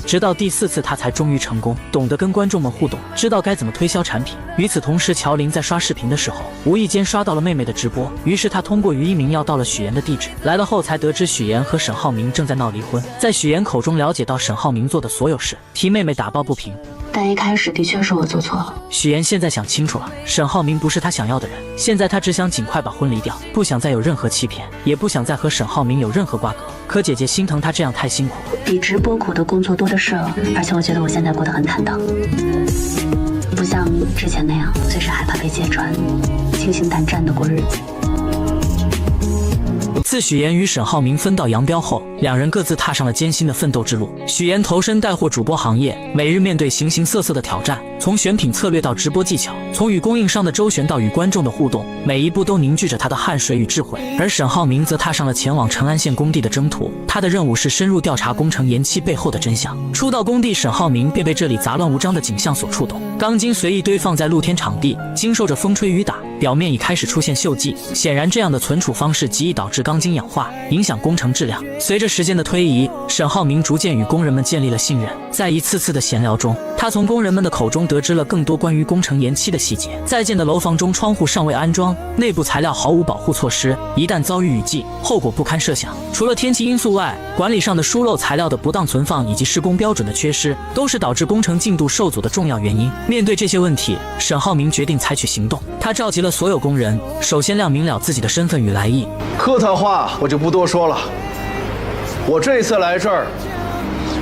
直到第4次，他才终于成功，懂得跟观众们互动，知道该怎么推销产品。与此同时，乔林在刷视频的时候，无意间刷到了妹妹的直播，于是他通过语音明要到了许岩的地址。来了后才得知许岩和沈浩明正在闹离婚，在许岩口中了解到沈浩明做的所有事，替妹妹打抱不平。但一开始的确是我做错了。许岩现在想清楚了，沈浩明不是他想要的人，现在他只想尽快把婚离掉，不想再有任何欺骗，也不想再和沈浩明有任何瓜葛。可姐姐心疼他这样太辛苦，比直播苦的工作多的是了，而且我觉得我现在过得很坦荡，不像之前那样随时害怕被揭穿，清醒胆战的过日子。自许岩与沈浩明分道扬镳后，两人各自踏上了艰辛的奋斗之路。许岩投身带货主播行业，每日面对形形色色的挑战，从选品策略到直播技巧，从与供应商的周旋到与观众的互动，每一步都凝聚着他的汗水与智慧。而沈浩明则踏上了前往成安县工地的征途，他的任务是深入调查工程延期背后的真相。初到工地，沈浩明便被这里杂乱无章的景象所触动。钢筋随意堆放在露天场地，经受着风吹雨打，表面已开始出现锈迹。显然，这样的存储方式极易导致钢筋氧化，影响工程质量。随着时间的推移，沈浩明逐渐与工人们建立了信任。在一次次的闲聊中，他从工人们的口中得知了更多关于工程延期的细节。在建的楼房中，窗户尚未安装，内部材料毫无保护措施，一旦遭遇雨季，后果不堪设想。除了天气因素外，管理上的疏漏、材料的不当存放以及施工标准的缺失，都是导致工程进度受阻的重要原因。面对这些问题，沈浩明决定采取行动。他召集了所有工人，首先亮明了自己的身份与来意。客套话我就不多说了，我这次来这儿，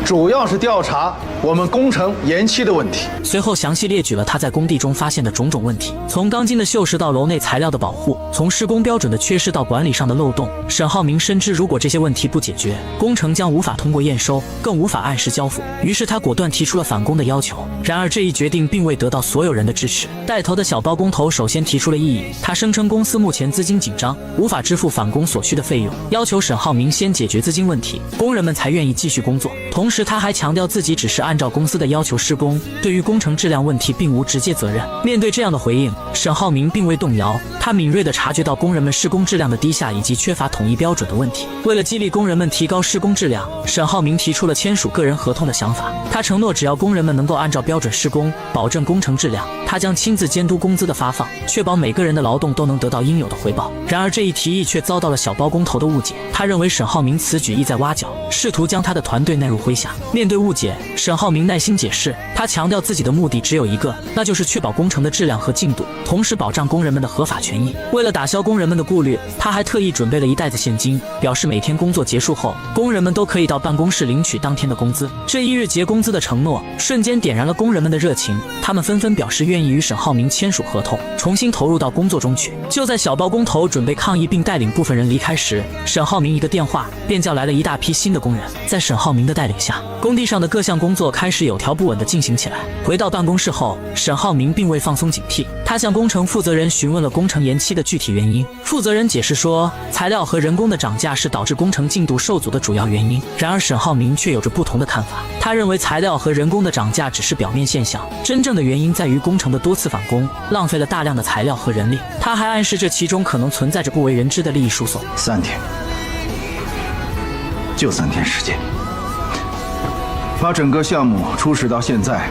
主要是调查我们工程延期的问题。随后详细列举了他在工地中发现的种种问题，从钢筋的锈蚀到楼内材料的保护，从施工标准的缺失到管理上的漏洞。沈浩明深知，如果这些问题不解决，工程将无法通过验收，更无法按时交付。于是他果断提出了返工的要求。然而这一决定并未得到所有人的支持。带头的小包工头首先提出了异议，他声称公司目前资金紧张，无法支付返工所需的费用，要求沈浩明先解决资金问题，工人们才愿意继续工作。同时他还强调自己只是按照公司的要求施工，对于工程质量问题并无直接责任。面对这样的回应，沈浩明并未动摇，他敏锐地察觉到工人们施工质量的低下以及缺乏统一标准的问题。为了激励工人们提高施工质量，沈浩明提出了签署个人合同的想法。他承诺，只要工人们能够按照标准施工，保证工程质量，他将亲自监督工资的发放，确保每个人的劳动都能得到应有的回报。然而这一提议却遭到了小包工头的误解，他认为沈浩明此举意在挖角，试图将他的团队纳入麾下。面对误解，沈浩明耐心解释，他强调自己的目的只有一个，那就是确保工程的质量和进度，同时保障工人们的合法权益。为了打消工人们的顾虑，他还特意准备了一袋子现金，表示每天工作结束后，工人们都可以到办公室领取当天的工资。这一日结工资的承诺瞬间点燃了工人们的热情，他们纷纷表示愿意与沈浩明签署合同，重新投入到工作中去。就在小包工头准备抗议并带领部分人离开时，沈浩明一个电话便叫来了一大批新的工人。在沈浩明的带领下，工地上的各项工作开始有条不紊地进行起来。回到办公室后，沈浩明并未放松警惕，他向工程负责人询问了工程延期的具体原因。负责人解释说，材料和人工的涨价是导致工程进度受阻的主要原因。然而沈浩明却有着不同的看法，他认为材料和人工的涨价只是表面现象，真正的原因在于工程的多次返工，浪费了大量的材料和人力。他还暗示这其中可能存在着不为人知的利益输送。3天，就3天时间，把整个项目初始到现在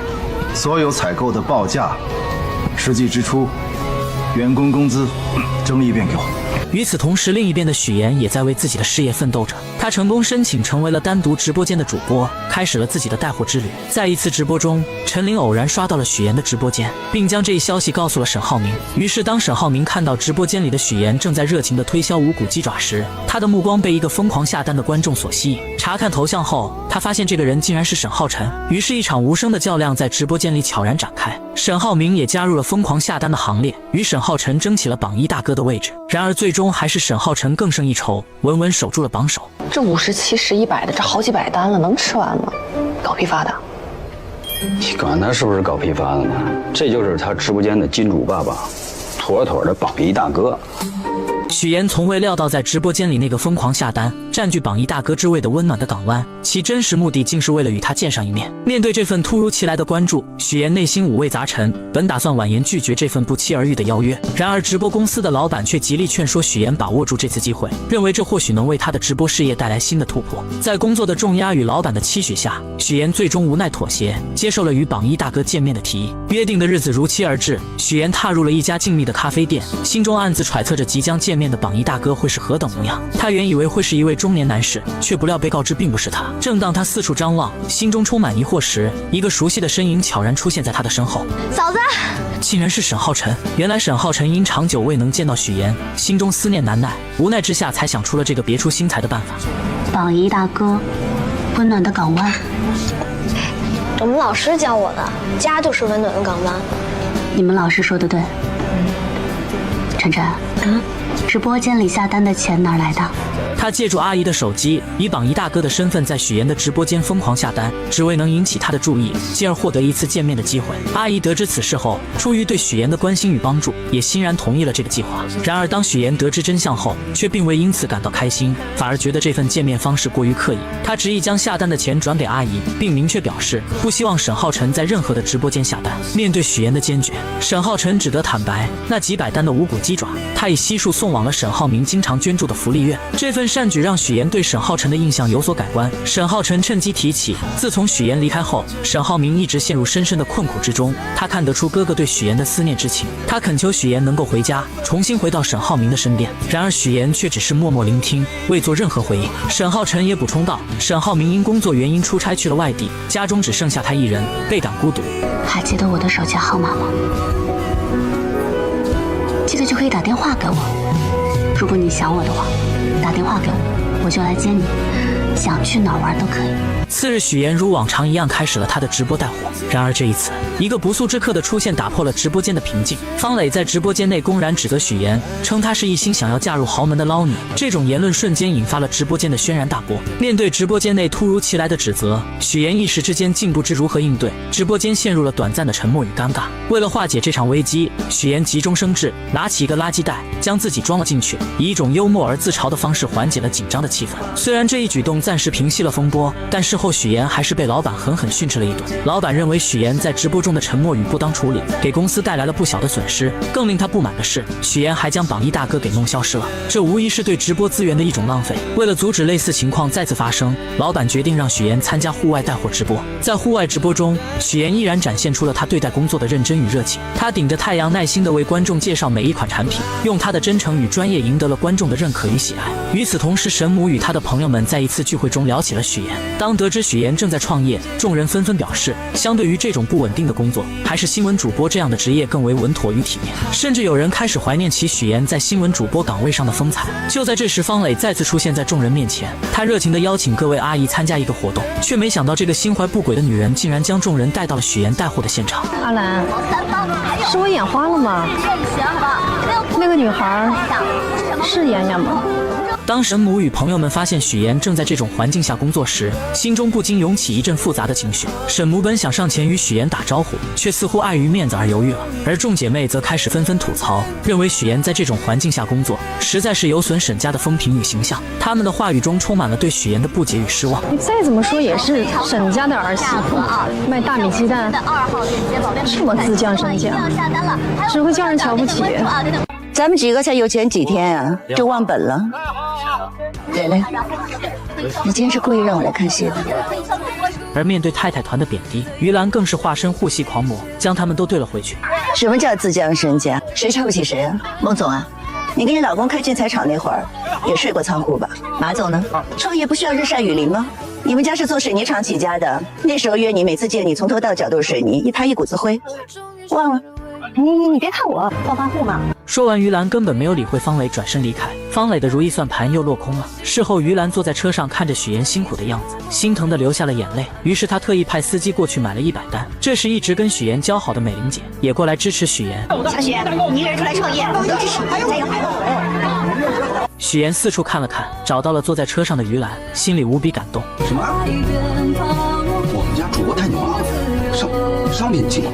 所有采购的报价、实际支出、员工工资整理一遍给我。与此同时，另一边的许妍也在为自己的事业奋斗着。她成功申请成为了单独直播间的主播，开始了自己的带货之旅。在一次直播中，陈琳偶然刷到了许妍的直播间，并将这一消息告诉了沈浩明。于是当沈浩明看到直播间里的许妍正在热情地推销无骨鸡爪时，他的目光被一个疯狂下单的观众所吸引。查看头像后，他发现这个人竟然是沈浩辰，于是一场无声的较量在直播间里悄然展开。沈浩明也加入了疯狂下单的行列，与沈浩辰争起了榜一大哥的位置。然而最终还是沈浩辰更胜一筹，稳稳守住了榜首。这50、70、100的，这好几百单了，能吃完吗？搞批发的。你管他是不是搞批发的呢？这就是他直播间的金主爸爸，妥妥的榜一大哥。许妍从未料到，在直播间里那个疯狂下单、占据榜一大哥之位的温暖的港湾，其真实目的竟是为了与他见上一面。面对这份突如其来的关注，许妍内心五味杂陈，本打算婉言拒绝这份不期而遇的邀约。然而直播公司的老板却极力劝说许妍把握住这次机会，认为这或许能为他的直播事业带来新的突破。在工作的重压与老板的期许下，许妍最终无奈妥协，接受了与榜一大哥见面的提议。约定的日子如期而至，许妍踏入了一家静谧的咖啡店，心中暗自揣测着即将见面的榜一大哥会是何等模样。他原以为会是一位中年男士，却不料被告知并不是他。正当他四处张望，心中充满疑惑时，一个熟悉的身影悄然出现在他的身后。嫂子，竟然是沈浩辰。原来沈浩辰因长久未能见到许妍，心中思念难耐，无奈之下才想出了这个别出心裁的办法。榜一大哥，温暖的港湾。我们老师教我的，家就是温暖的港湾。你们老师说的对。晨晨，直播间里下单的钱哪儿来的？他借助阿姨的手机，以榜一大哥的身份在许妍的直播间疯狂下单，只为能引起他的注意，进而获得一次见面的机会。阿姨得知此事后，出于对许妍的关心与帮助，也欣然同意了这个计划。然而当许妍得知真相后，却并未因此感到开心，反而觉得这份见面方式过于刻意。他执意将下单的钱转给阿姨，并明确表示不希望沈浩辰在任何的直播间下单。面对许妍的坚决，沈浩辰只得坦白，那几百单的无骨鸡爪，他已悉数送往了沈浩明经常捐助的福利院。这份善举让许妍对沈浩辰的印象有所改观。沈浩辰趁机提起，自从许妍离开后，沈浩明一直陷入深深的困苦之中。他看得出哥哥对许妍的思念之情，他恳求许妍能够回家，重新回到沈浩明的身边。然而许妍却只是默默聆听，未做任何回应。沈浩辰也补充道，沈浩明因工作原因出差去了外地，家中只剩下他一人，倍感孤独。还记得我的手机号码吗？记得就可以打电话给我。如果你想我的话，打电话给我，我就来接你，想去哪儿玩都可以。次日，许妍如往常一样开始了她的直播带货。然而这一次，一个不速之客的出现打破了直播间的平静。方磊在直播间内公然指责许妍，称她是一心想要嫁入豪门的捞女。这种言论瞬间引发了直播间的轩然大波。面对直播间内突如其来的指责，许妍一时之间竟不知如何应对，直播间陷入了短暂的沉默与尴尬。为了化解这场危机，许妍急中生智，拿起一个垃圾袋，将自己装了进去，以一种幽默而自嘲的方式缓解了紧张的气氛。虽然这一举动暂时平息了风波，但事后许妍还是被老板狠狠训斥了一顿。老板认为许妍在直播中的沉默与不当处理，给公司带来了不小的损失。更令他不满的是，许妍还将榜一大哥给弄消失了，这无疑是对直播资源的一种浪费。为了阻止类似情况再次发生，老板决定让许妍参加户外带货直播。在户外直播中，许妍依然展现出了她对待工作的认真与热情。她顶着太阳耐心地为观众介绍每一款产品，用她的真诚与专业赢得了观众的认可与喜爱。与此同时，沈母与她的朋友们在一次聚会中聊起了许妍。当得知许妍正在创业，众人纷纷表示，相对于这种不稳定的工作，还是新闻主播这样的职业更为稳妥与体面。甚至有人开始怀念起许妍在新闻主播岗位上的风采。就在这时，方磊再次出现在众人面前，他热情地邀请各位阿姨参加一个活动，却没想到这个心怀不轨的女人竟然将众人带到了许妍带货的现场。阿兰，是我眼花了吗？那个女孩是妍妍吗？当沈母与朋友们发现许妍正在这种环境下工作时，心中不禁涌起一阵复杂的情绪。沈母本想上前与许妍打招呼，却似乎碍于面子而犹豫了。而众姐妹则开始纷纷吐槽，认为许妍在这种环境下工作，实在是有损沈家的风评与形象。她们的话语中充满了对许妍的不解与失望。你再怎么说也是沈家的儿媳妇，卖大米鸡蛋，这么自降身价，只会叫人瞧不起。咱们几个才有钱几天啊，就忘本了。蕾蕾，你今天是故意让我来看戏的。而面对太太团的贬低，于兰更是化身护系狂魔，将他们都怼了回去。什么叫自降身价？谁瞧不起谁啊？孟总啊，你跟你老公开建材厂那会儿，也睡过仓库吧？马总呢？创业不需要日晒雨淋吗？你们家是做水泥厂起家的，那时候约你，每次见你从头到脚都是水泥，一拍一股子灰，忘了？你别看我暴发户嘛。说完，于兰根本没有理会方磊，转身离开。方磊的如意算盘又落空了。事后，于兰坐在车上看着许岩辛苦的样子，心疼的流下了眼泪。于是他特意派司机过去买了100单。这时，一直跟许岩交好的美玲姐也过来支持许岩。小许，你一个人出来创业，我都支持，加油！许岩四处看了看，找到了坐在车上的于兰，心里无比感动。什么？我们家主播太牛了，商品进了。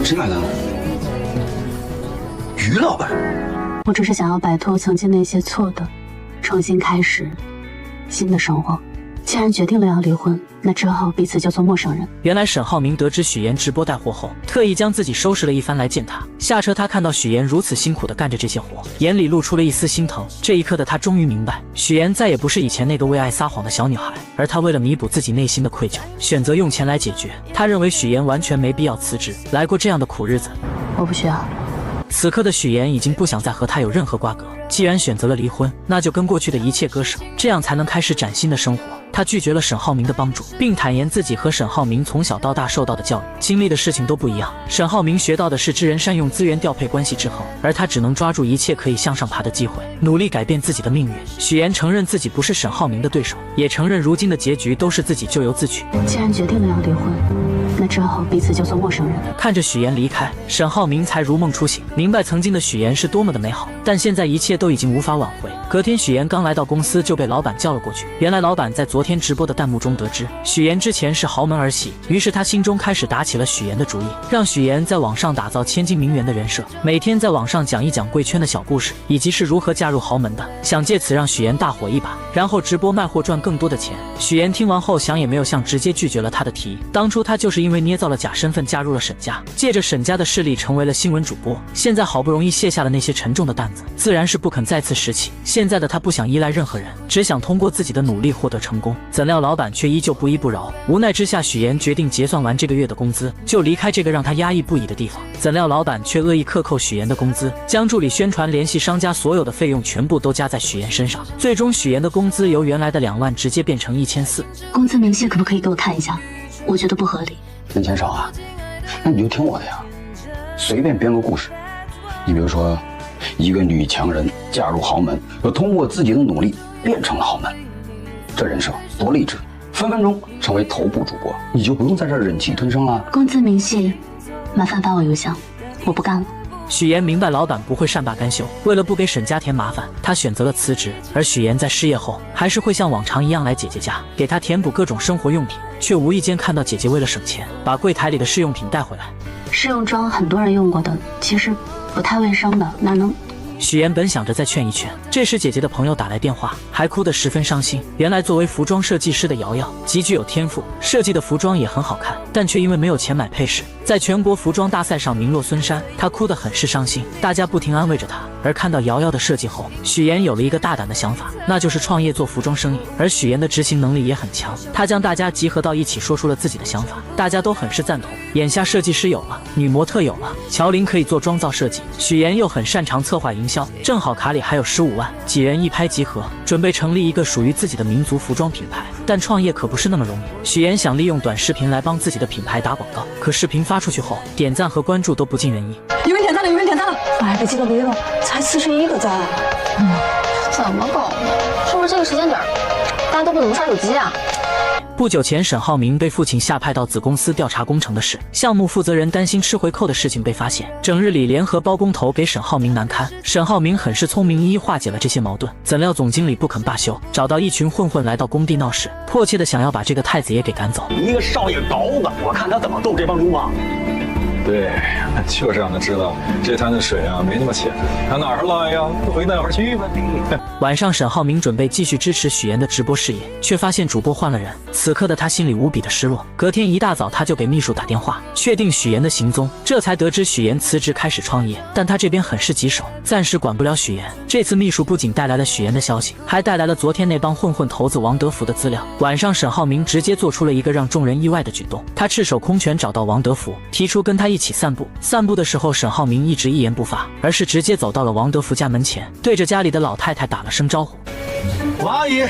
谁买单了？于老板。我只是想要摆脱曾经那些错的，重新开始新的生活。既然决定了要离婚，那之后彼此就做陌生人。原来沈浩明得知许岩直播带货后，特意将自己收拾了一番来见他。下车，他看到许岩如此辛苦地干着这些活，眼里露出了一丝心疼。这一刻的他终于明白，许岩再也不是以前那个为爱撒谎的小女孩，而他为了弥补自己内心的愧疚，选择用钱来解决。他认为许岩完全没必要辞职，来过这样的苦日子。我不需要。此刻的许岩已经不想再和他有任何瓜葛，既然选择了离婚，那就跟过去的一切割舍，这样才能开始崭新的生活。他拒绝了沈浩明的帮助，并坦言自己和沈浩明从小到大受到的教育、经历的事情都不一样。沈浩明学到的是知人善用、资源调配、关系制衡，而他只能抓住一切可以向上爬的机会，努力改变自己的命运。许岩承认自己不是沈浩明的对手，也承认如今的结局都是自己咎由自取。既然决定了要离婚，那之后彼此就做陌生人。看着许岩离开，沈浩明才如梦初醒，明白曾经的许岩是多么的美好，但现在一切都已经无法挽回。隔天，许岩刚来到公司就被老板叫了过去。原来老板在昨天直播的弹幕中得知许岩之前是豪门儿媳，于是他心中开始打起了许岩的主意，让许岩在网上打造千金名媛的人设，每天在网上讲一讲贵圈的小故事，以及是如何嫁入豪门的，想借此让许岩大火一把，然后直播卖货赚更多的钱。许岩听完后想也没有想，直接拒绝了他的提议。当初他就是因为捏造了假身份加入了沈家，借着沈家的势力成为了新闻主播，现在好不容易卸下了那些沉重的担子，自然是不肯再次拾起。现在的他不想依赖任何人，只想通过自己的努力获得成功。怎料老板却依旧不依不饶，无奈之下，许岩决定结算完这个月的工资就离开这个让他压抑不已的地方。怎料老板却恶意克扣许岩的工资，将助理宣传、联系商家所有的费用全部都加在许岩身上。最终许岩的工资由原来的2万直接变成1400。工资明细可不可以给我看一下？我觉得不合理。那钱少啊？那你就听我的呀，随便编个故事。你比如说，一个女强人嫁入豪门，又通过自己的努力变成了豪门，这人设多励志，分分钟成为头部主播，你就不用在这儿忍气吞声了。工资明细，麻烦发我邮箱，我不干了。许岩明白老板不会善罢甘休，为了不给沈家添麻烦，他选择了辞职。而许岩在失业后，还是会像往常一样来姐姐家，给他填补各种生活用品，却无意间看到姐姐为了省钱，把柜台里的试用品带回来。试用装很多人用过的，其实不太卫生的，哪能？许岩本想着再劝一劝，这时姐姐的朋友打来电话，还哭得十分伤心。原来作为服装设计师的瑶瑶极具有天赋，设计的服装也很好看，但却因为没有钱买配饰，在全国服装大赛上名落孙山。她哭得很是伤心，大家不停安慰着她。而看到瑶瑶的设计后，许岩有了一个大胆的想法，那就是创业做服装生意。而许岩的执行能力也很强，他将大家集合到一起，说出了自己的想法，大家都很是赞同。眼下设计师有了，女模特有了，乔琳可以做妆造设计，许岩又很擅长策划营销，正好卡里还有15万，几人一拍即合，准备成立一个属于自己的民族服装品牌。但创业可不是那么容易，许岩想利用短视频来帮自己的品牌打广告，可视频发出去后，点赞和关注都不尽人意。有人点赞了，有人点赞了！哎，被击了，别了，才41个赞。怎么搞的？是不是这个时间点大家都不怎么刷手机啊？不久前，沈浩明被父亲下派到子公司调查工程的事，项目负责人担心吃回扣的事情被发现，整日里联合包工头给沈浩明难堪。沈浩明很是聪明，一一化解了这些矛盾。怎料总经理不肯罢休，找到一群混混来到工地闹事，迫切的想要把这个太子爷给赶走。一个少爷倒子，我看他怎么斗这帮流氓。对，就是让他知道这滩的水啊没那么浅，他哪儿来呀？回哪儿去吧？晚上，沈浩明准备继续支持许岩的直播事业，却发现主播换了人。此刻的他心里无比的失落。隔天一大早，他就给秘书打电话，确定许岩的行踪，这才得知许岩辞职开始创业。但他这边很是棘手，暂时管不了许岩。这次秘书不仅带来了许岩的消息，还带来了昨天那帮混混头子王德福的资料。晚上，沈浩明直接做出了一个让众人意外的举动，他赤手空拳找到王德福，提出跟他一一起散步。散步的时候，沈浩明一直一言不发，而是直接走到了王德福家门前，对着家里的老太太打了声招呼：“王阿姨。”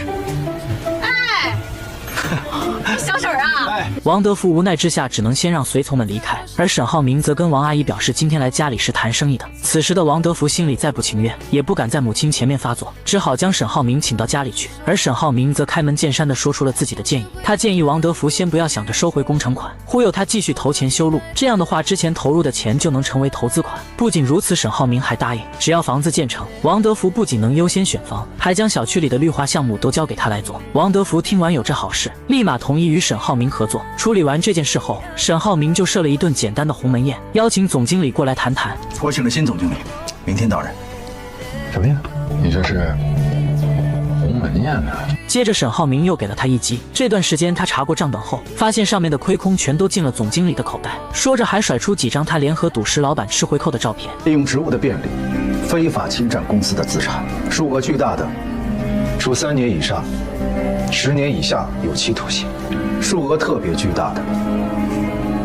小婶啊！王德福无奈之下，只能先让随从们离开，而沈浩明则跟王阿姨表示今天来家里是谈生意的。此时的王德福心里再不情愿，也不敢在母亲前面发作，只好将沈浩明请到家里去。而沈浩明则开门见山地说出了自己的建议，他建议王德福先不要想着收回工程款，忽悠他继续投钱修路，这样的话之前投入的钱就能成为投资款。不仅如此，沈浩明还答应，只要房子建成，王德福不仅能优先选房，还将小区里的绿化项目都交给他来做。王德福听完有这好事，立马同意与沈浩明合作。处理完这件事后，沈浩明就设了一顿简单的鸿门宴，邀请总经理过来谈谈。我请了新总经理，明天到任。什么呀？你这是鸿门宴呢？接着沈浩明又给了他一击。这段时间他查过账本后，发现上面的亏空全都进了总经理的口袋，说着还甩出几张他联合赌石老板吃回扣的照片。利用职务的便利，非法侵占公司的资产，数额巨大的，处3年以上10年以下有期徒刑；数额特别巨大的，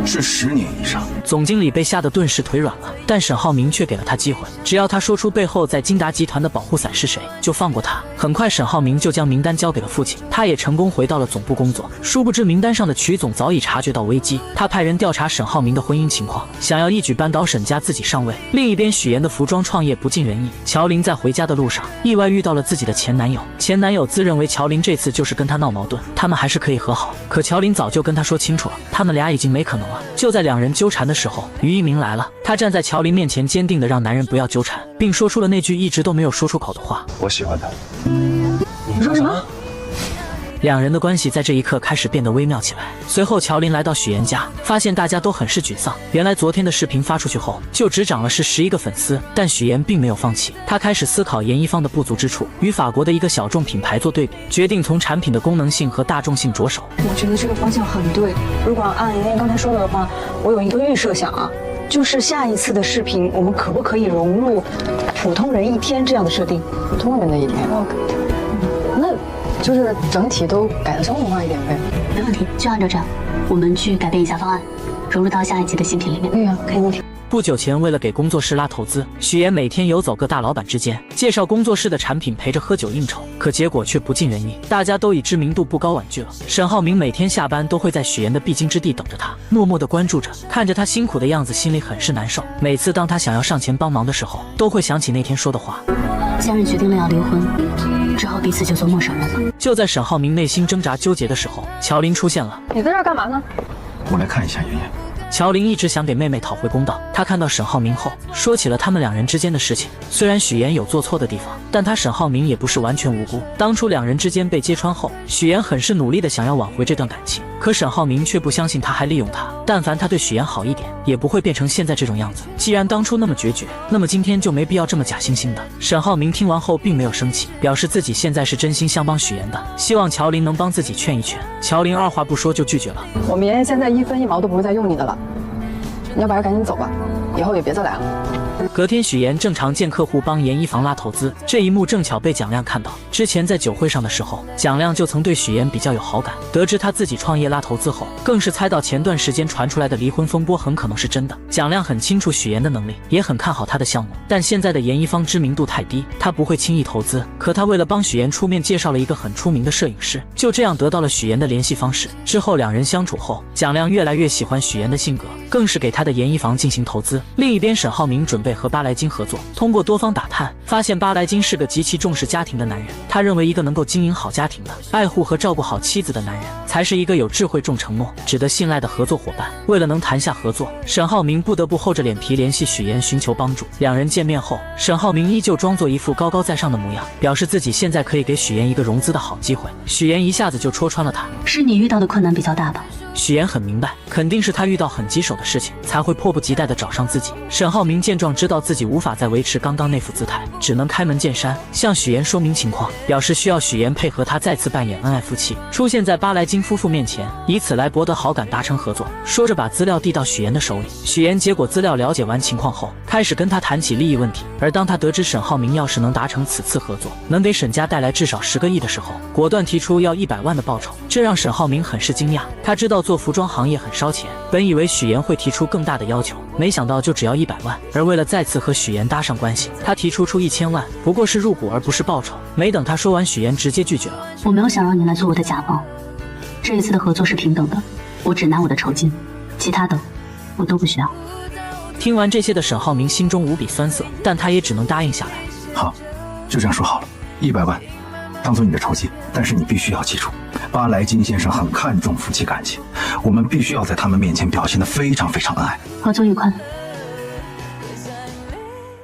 是10年以上。总经理被吓得顿时腿软了，但沈浩明却给了他机会，只要他说出背后在金达集团的保护伞是谁，就放过他。很快沈浩明就将名单交给了父亲，他也成功回到了总部工作。殊不知名单上的曲总早已察觉到危机，他派人调查沈浩明的婚姻情况，想要一举扳倒沈家自己上位。另一边，许岩的服装创业不尽人意，乔琳在回家的路上意外遇到了自己的前男友，前男友自认为乔琳这次就是跟他闹矛盾，他们还是可以和好，可乔琳早就跟他说清楚了，他们俩已经没可能了。就在两人纠缠的时候，于一鸣来了，他站在乔琳面前，坚定地让男人不要纠缠，并说出了那句一直都没有说出口的话：我喜欢他。你说什么？两人的关系在这一刻开始变得微妙起来。随后乔琳来到许岩家，发现大家都很是沮丧。原来昨天的视频发出去后，就只涨了11个粉丝，但许岩并没有放弃，他开始思考研一方的不足之处，与法国的一个小众品牌做对比，决定从产品的功能性和大众性着手。我觉得这个方向很对。如果按妍妍刚才说的话，我有一个预设想啊，就是下一次的视频，我们可不可以融入普通人一天这样的设定？普通人的一天，那就是整体都改得生活化一点呗。没问题，就按照这样，我们去改变一下方案，融入到下一期的新品里面。对呀，可以问题。不久前，为了给工作室拉投资，许岩每天游走各大老板之间，介绍工作室的产品，陪着喝酒应酬，可结果却不尽人意，大家都以知名度不高婉拒了。沈浩明每天下班都会在许岩的必经之地等着他，默默地关注着，看着他辛苦的样子，心里很是难受。每次当他想要上前帮忙的时候，都会想起那天说的话：家人决定了要离婚，只好彼此就做陌生人了。就在沈浩明内心挣扎纠结的时候，乔琳出现了。你在这儿干嘛呢？我来看一下妍妍。乔琳一直想给妹妹讨回公道，她看到沈浩明后，说起了他们两人之间的事情。虽然许岩有做错的地方，但他沈浩明也不是完全无辜。当初两人之间被揭穿后，许岩很是努力的想要挽回这段感情，可沈浩明却不相信他还利用他。但凡他对许岩好一点，也不会变成现在这种样子。既然当初那么决绝，那么今天就没必要这么假惺惺的。沈浩明听完后并没有生气，表示自己现在是真心想帮许岩的，希望乔琳能帮自己劝一劝。乔琳二话不说就拒绝了。我们妍妍现在1分1毛都不会再用你的了，要不然赶紧走吧，以后也别再来了。隔天，许岩正常见客户帮研一房拉投资，这一幕正巧被蒋亮看到。之前在酒会上的时候，蒋亮就曾对许岩比较有好感。得知他自己创业拉投资后，更是猜到前段时间传出来的离婚风波很可能是真的。蒋亮很清楚许岩的能力，也很看好他的项目，但现在的研一方知名度太低，他不会轻易投资。可他为了帮许岩出面，介绍了一个很出名的摄影师，就这样得到了许岩的联系方式。之后两人相处后，蒋亮越来越喜欢许岩的性格，更是给他的研一房进行投资。另一边，沈浩明准备和巴莱金合作，通过多方打探，发现巴莱金是个极其重视家庭的男人。他认为一个能够经营好家庭的、爱护和照顾好妻子的男人，才是一个有智慧、重承诺、值得信赖的合作伙伴。为了能谈下合作，沈浩明不得不厚着脸皮联系许岩寻求帮助。两人见面后，沈浩明依旧装作一副高高在上的模样，表示自己现在可以给许岩一个融资的好机会。许岩一下子就戳穿了他：是你遇到的困难比较大吧？许岩很明白，肯定是他遇到很棘手的事情，才会迫不及待地找上自己。沈浩明见状，知道自己无法再维持刚刚那副姿态，只能开门见山向许岩说明情况，表示需要许岩配合他再次扮演恩爱夫妻，出现在巴莱金夫妇面前，以此来博得好感，达成合作。说着把资料递到许岩的手里。许岩接过资料，了解完情况后，开始跟他谈起利益问题。而当他得知沈浩明要是能达成此次合作，能给沈家带来至少10个亿的时候，果断提出要100万的报酬，这让沈浩明很是惊讶。他知道做服装行业很烧钱，本以为许岩会提出更大的要求，没想到就只要100万。而为了再次和许岩搭上关系，他提出1000万，不过是入股而不是报酬。没等他说完，许岩直接拒绝了。我没有想让你来做我的甲方，这一次的合作是平等的，我只拿我的酬金，其他的我都不需要。听完这些的沈浩明心中无比酸涩，但他也只能答应下来。好，就这样说好了，100万当做你的酬金，但是你必须要记住，巴莱金先生很看重夫妻感情，我们必须要在他们面前表现得非常非常恩爱。合作愉快。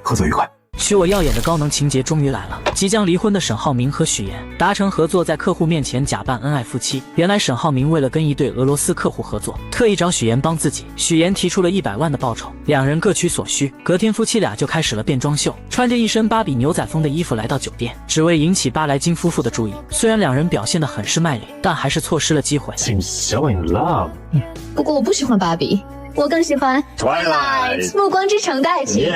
合作愉快。许我耀眼的高能情节终于来了！即将离婚的沈浩明和许岩达成合作，在客户面前假扮恩爱夫妻。原来沈浩明为了跟一对俄罗斯客户合作，特意找许岩帮自己。许岩提出了100万的报酬，两人各取所需。隔天夫妻俩就开始了变装秀，穿着一身芭比牛仔风的衣服来到酒店，只为引起巴莱金夫妇的注意。虽然两人表现得很是卖力，但还是错失了机会。Seems so in love。不过我不喜欢芭比，我更喜欢 Twilight 暮光之城的爱情。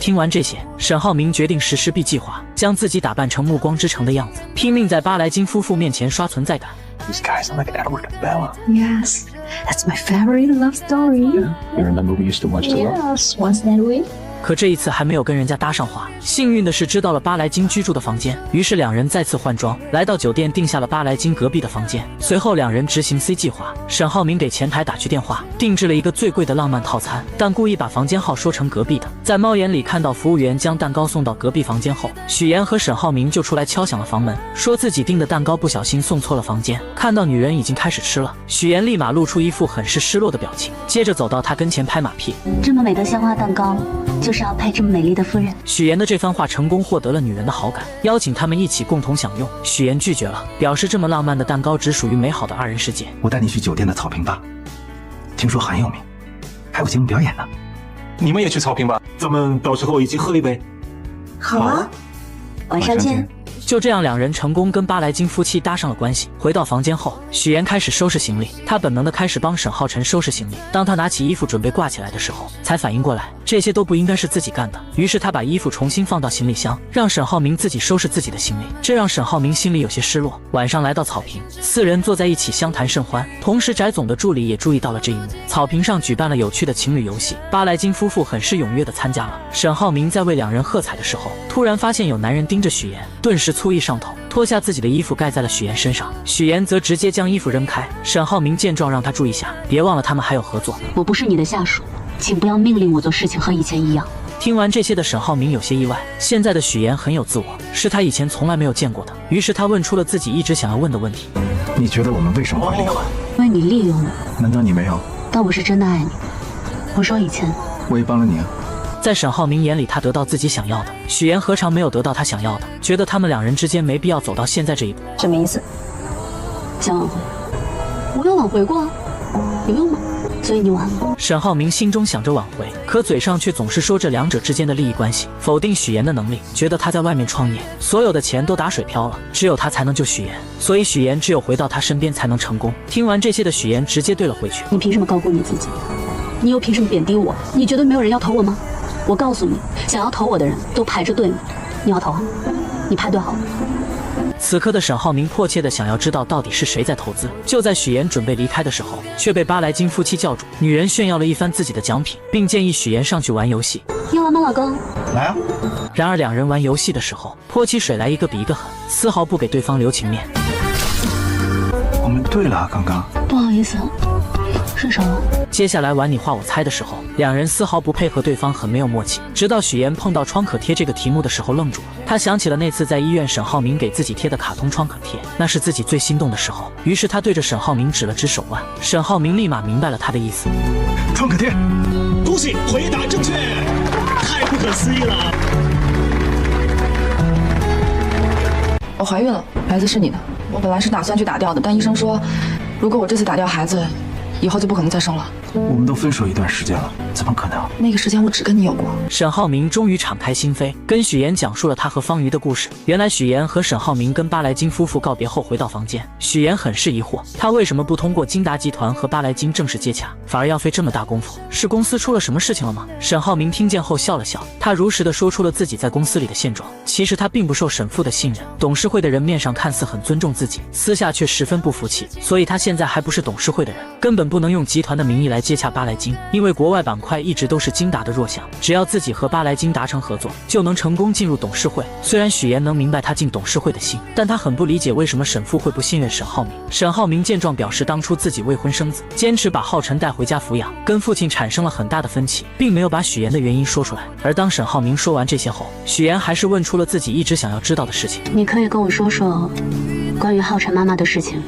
听完这些，沈浩明决定实施 B 计划，将自己打扮成暮光之城的样子，拼命在巴莱金夫妇面前刷存在感。These guys are like Edward and Bella. Yes, that's my favorite love story. You remember we used to watch the Yes, once that week. 可这一次还没有跟人家搭上话，幸运的是知道了巴莱金居住的房间，于是两人再次换装，来到酒店订下了巴莱金隔壁的房间。随后两人执行 C 计划，沈浩明给前台打去电话，定制了一个最贵的浪漫套餐，但故意把房间号说成隔壁的。在猫眼里看到服务员将蛋糕送到隔壁房间后，许岩和沈浩明就出来敲响了房门，说自己订的蛋糕不小心送错了房间。看到女人已经开始吃了，许岩立马露出一副很是失落的表情，接着走到她跟前拍马屁：这么美的鲜花蛋糕，就是要配这么美丽的夫人。许岩的这番话成功获得了女人的好感，邀请他们一起共同享用。许岩拒绝了，表示这么浪漫的蛋糕只属于美好的2人世界。我带你去酒店的草坪吧，听说很有名，还有节目表演呢。你们也去草坪吧，咱们到时候一起喝一杯。好啊，晚上见。就这样，两人成功跟巴莱金夫妻搭上了关系。回到房间后，许岩开始收拾行李，他本能的开始帮沈浩辰收拾行李。当他拿起衣服准备挂起来的时候，才反应过来这些都不应该是自己干的。于是他把衣服重新放到行李箱，让沈浩明自己收拾自己的行李，这让沈浩明心里有些失落。晚上来到草坪，4人坐在一起相谈甚欢。同时翟总的助理也注意到了这一幕。草坪上举办了有趣的情侣游戏，巴莱金夫妇很是踊跃的参加了。沈浩明在为两人喝彩的时候，突然发现有男人盯着许岩，顿时醋意上头，脱下自己的衣服盖在了许岩身上。许岩则直接将衣服扔开。沈浩明见状让他注意下，别忘了他们还有合作。我不是你的下属，请不要命令我做事情和以前一样。听完这些的沈浩明有些意外，现在的许岩很有自我，是他以前从来没有见过的。于是他问出了自己一直想要问的问题：你觉得我们为什么会离婚？因为你利用我。难道你没有？但我是真的爱你。我说以前我也帮了你啊。在沈浩明眼里，他得到自己想要的，许岩何尝没有得到他想要的？觉得他们两人之间没必要走到现在这一步。什么意思？想挽回？我有挽回过啊，有用吗？所以你挽了。沈浩明心中想着挽回，可嘴上却总是说这两者之间的利益关系，否定许岩的能力，觉得他在外面创业，所有的钱都打水漂了，只有他才能救许岩，所以许岩只有回到他身边才能成功。听完这些的许岩直接对了回去：你凭什么高估你自己？你又凭什么贬低我？你觉得没有人要投我吗？我告诉你，想要投我的人都排着队呢。你要投啊？你排队好了。此刻的沈浩明迫切地想要知道到底是谁在投资。就在许岩准备离开的时候，却被巴莱金夫妻叫住。女人炫耀了一番自己的奖品，并建议许岩上去玩游戏。要玩吗，老公？来啊！然而两人玩游戏的时候，泼起水来一个比一个狠，丝毫不给对方留情面。我们对了，刚刚。不好意思，是什么？接下来玩你画我猜的时候，两人丝毫不配合对方，很没有默契。直到许岩碰到创可贴这个题目的时候愣住了，他想起了那次在医院沈浩明给自己贴的卡通创可贴，那是自己最心动的时候。于是他对着沈浩明指了指手腕，沈浩明立马明白了他的意思。创可贴，恭喜回答正确，太不可思议了。我怀孕了，孩子是你的。我本来是打算去打掉的，但医生说，如果我这次打掉孩子，以后就不可能再生了。我们都分手一段时间了，怎么可能？那个时间我只跟你有过。沈浩明终于敞开心扉，跟许岩讲述了他和方瑜的故事。原来许岩和沈浩明跟巴莱金夫妇告别后回到房间，许岩很是疑惑，他为什么不通过金达集团和巴莱金正式接洽，反而要费这么大功夫？是公司出了什么事情了吗？沈浩明听见后笑了笑，他如实的说出了自己在公司里的现状。其实他并不受沈父的信任。董事会的人面上看似很尊重自己，私下却十分不服气，所以他现在还不是董事会的人，根本不能用集团的名义来接洽巴莱金，因为国外板块一直都是金达的弱项，只要自己和巴莱金达成合作，就能成功进入董事会。虽然许岩能明白他进董事会的心，但他很不理解为什么沈父会不信任沈浩明。沈浩明见状表示，当初自己未婚生子，坚持把浩辰带回家抚养，跟父亲产生了很大的分歧，并没有把许岩的原因说出来。而当沈浩明说完这些后，许岩还是问出了自己一直想要知道的事情。你可以跟我说说关于浩辰妈妈的事情，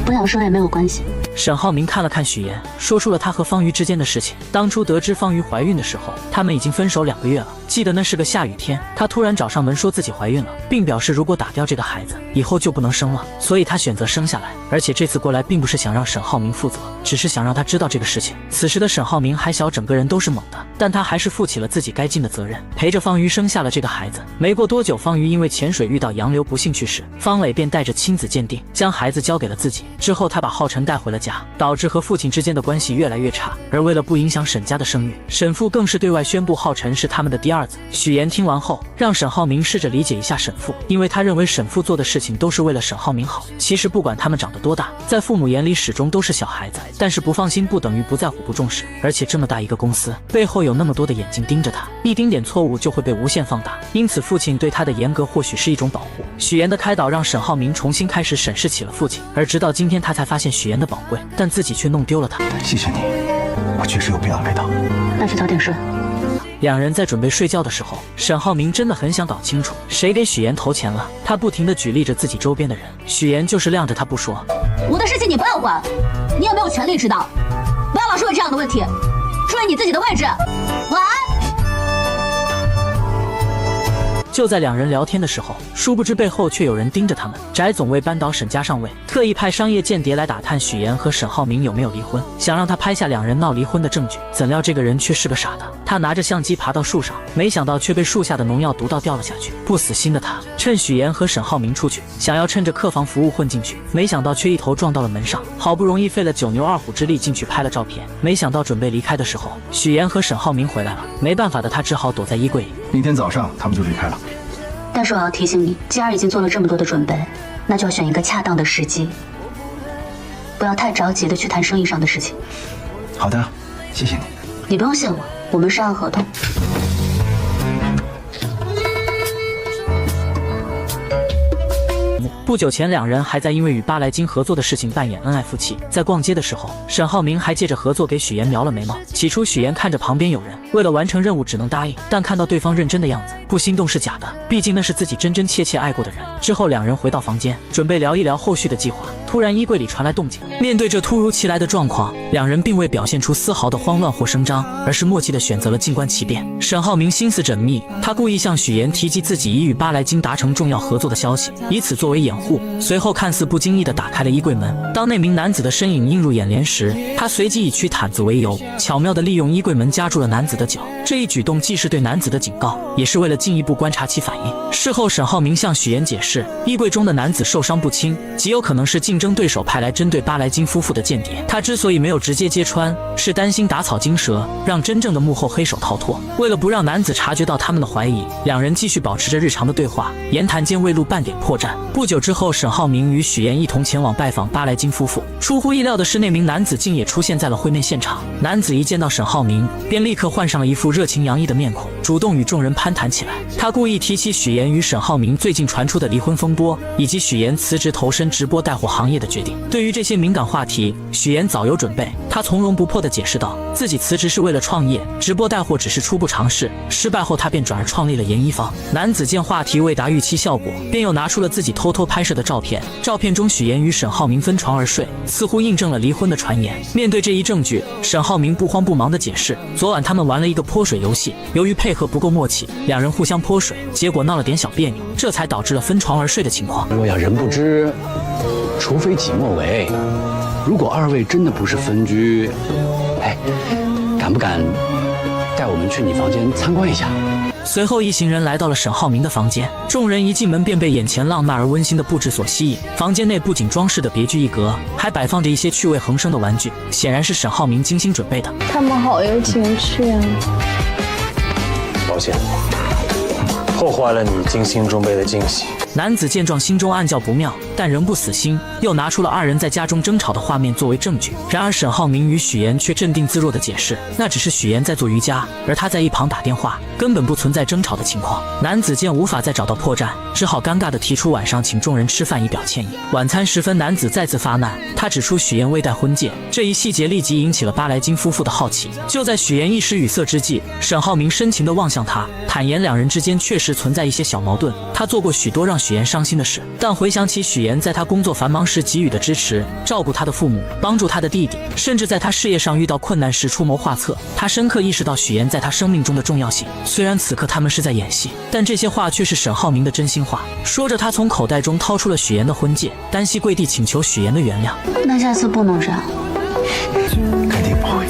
不想说也没有关系。沈浩明看了看许岩，说出了他和方瑜之间的事情。当初得知方瑜怀孕的时候，他们已经分手2个月了。记得那是个下雨天，他突然找上门说自己怀孕了，并表示如果打掉这个孩子，以后就不能生了，所以他选择生下来。而且这次过来并不是想让沈浩明负责，只是想让他知道这个事情。此时的沈浩明还小，整个人都是懵的，但他还是负起了自己该尽的责任，陪着方瑜生下了这个孩子。没过多久，方瑜因为潜水遇到洋流不幸去世，方磊便带着亲子鉴定将孩子交给了自己。之后他把浩辰带回了家，导致和父亲之间的关系越来越差。而为了不影响沈家的声誉，沈父更是对外宣布浩辰是他们的第二子。许岩听完后，让沈浩明试着理解一下沈父，因为他认为沈父做的事情都是为了沈浩明好。其实不管他们长得多大，在父母眼里始终都是小孩子，但是不放心不等于不在乎不重视。而且这么大一个公司，背后有那么多的眼睛盯着他，一丁点错误就会被无限放大。因此父亲对他的严格或许是一种保护。许岩的开导让沈浩明重新开始审视起了父亲，而直到今天他才发现许岩的宝贵，但自己却弄丢了他。谢谢你，我确实有必要来到。那就早点睡。两人在准备睡觉的时候，沈浩明真的很想搞清楚谁给许岩投钱了。他不停地举例着自己周边的人，许岩就是晾着他不说。我的事情你不要管，你有没有权利知道？不要老是问这样的问题，注意你自己的位置。晚安。就在两人聊天的时候，殊不知背后却有人盯着他们。翟总为扳倒沈家上位，特意派商业间谍来打探许岩和沈浩明有没有离婚，想让他拍下两人闹离婚的证据。怎料这个人却是个傻的，他拿着相机爬到树上，没想到却被树下的农药毒到掉了下去。不死心的他趁许岩和沈浩明出去，想要趁着客房服务混进去，没想到却一头撞到了门上。好不容易费了9牛2虎之力进去拍了照片，没想到准备离开的时候，许岩和沈浩明回来了。没办法的他只好躲在衣柜里。明天早上他们就离开了。但是我要提醒你，既然已经做了这么多的准备，那就要选一个恰当的时机，不要太着急的去谈生意上的事情。好的，谢谢你。你不用谢我，我们是按合同。不久前，两人还在因为与巴莱金合作的事情扮演恩爱夫妻。在逛街的时候，沈浩明还借着合作给许岩描了眉毛。起初，许岩看着旁边有人，为了完成任务只能答应，但看到对方认真的样子，不心动是假的，毕竟那是自己真真切切爱过的人。之后，两人回到房间，准备聊一聊后续的计划。突然，衣柜里传来动静。面对这突如其来的状况，两人并未表现出丝毫的慌乱或声张，而是默契地选择了静观其变。沈浩明心思缜密，他故意向许岩提及自己已与巴莱金达成重要合作的消息，以此作为掩护。随后看似不经意地打开了衣柜门，当那名男子的身影映入眼帘时，他随即以取毯子为由，巧妙地利用衣柜门夹住了男子的脚。这一举动既是对男子的警告，也是为了进一步观察其反应。事后，沈浩明向许岩解释，衣柜中的男子受伤不轻，极有可能是竞争对手派来针对巴莱金夫妇的间谍。他之所以没有直接揭穿，是担心打草惊蛇，让真正的幕后黑手逃脱。为了不让男子察觉到他们的怀疑，两人继续保持着日常的对话，言谈间未露半点破绽。不久之后，沈浩明与许岩一同前往拜访巴莱金夫妇。出乎意料的是，那名男子竟也出现在了会面现场。男子一见到沈浩明，便立刻换上了一副热情洋溢的面孔，主动与众人攀谈起来。他故意提起许岩与沈浩明最近传出的离婚风波，以及许岩辞职投身直播带货行业的决定。对于这些敏感话题，许岩早有准备，他从容不迫地解释道，自己辞职是为了创业，直播带货只是初步尝试，失败后他便转而创立了研一方。男子见话题未达预期效果，便又拿出了自己偷偷拍摄的照片，照片中许岩与沈浩明分床而睡，似乎印证了离婚的传言。面对这一证据，沈浩明不慌不忙地解释，昨晚他们玩了一个泼水游戏，由于配合不够默契，两人互相泼水，结果闹了点小别扭，这才导致了分床而睡的情况。若要人不知，除非己莫为。如果二位真的不是分居，敢不敢带我们去你房间参观一下？随后一行人来到了沈浩明的房间，众人一进门便被眼前浪漫而温馨的布置所吸引。房间内不仅装饰的别具一格，还摆放着一些趣味横生的玩具，显然是沈浩明精心准备的。他们好有情趣啊！抱歉，破坏了你精心准备的惊喜。男子见状，心中暗叫不妙，但仍不死心，又拿出了二人在家中争吵的画面作为证据。然而沈浩明与许岩却镇定自若地解释，那只是许岩在做瑜伽，而他在一旁打电话，根本不存在争吵的情况。男子见无法再找到破绽，只好尴尬地提出晚上请众人吃饭以表歉意。晚餐时分，男子再次发难，他指出许岩未戴婚戒，这一细节立即引起了巴莱金夫妇的好奇。就在许岩一时语塞之际，沈浩明深情地望向他，坦言两人之间确实存在一些小矛盾，他做过许多让许岩伤心的事，但回想起许岩在他工作繁忙时给予的支持，照顾他的父母，帮助他的弟弟，甚至在他事业上遇到困难时出谋划策，他深刻意识到许岩在他生命中的重要性。虽然此刻他们是在演戏，但这些话却是沈浩明的真心话。说着，他从口袋中掏出了许岩的婚戒，单膝跪地请求许岩的原谅。那下次不能这样。肯定不会。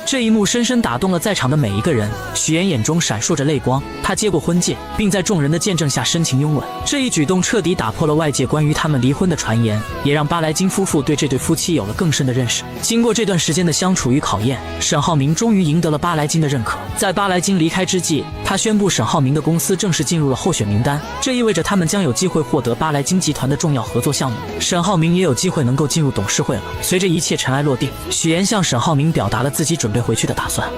这一幕深深打动了在场的每一个人，许岩眼中闪烁着泪光，他接过婚戒，并在众人的见证下深情拥吻。这一举动彻底打破了外界关于他们离婚的传言，也让巴莱金夫妇对这对夫妻有了更深的认识。经过这段时间的相处与考验，沈浩明终于赢得了巴莱金的认可。在巴莱金离开之际，他宣布沈浩明的公司正式进入了候选名单，这意味着他们将有机会获得巴莱金集团的重要合作项目。沈浩明也有机会能够进入董事会了。随着一切尘埃落定，许岩向沈浩明表达了自己准备回去的打算。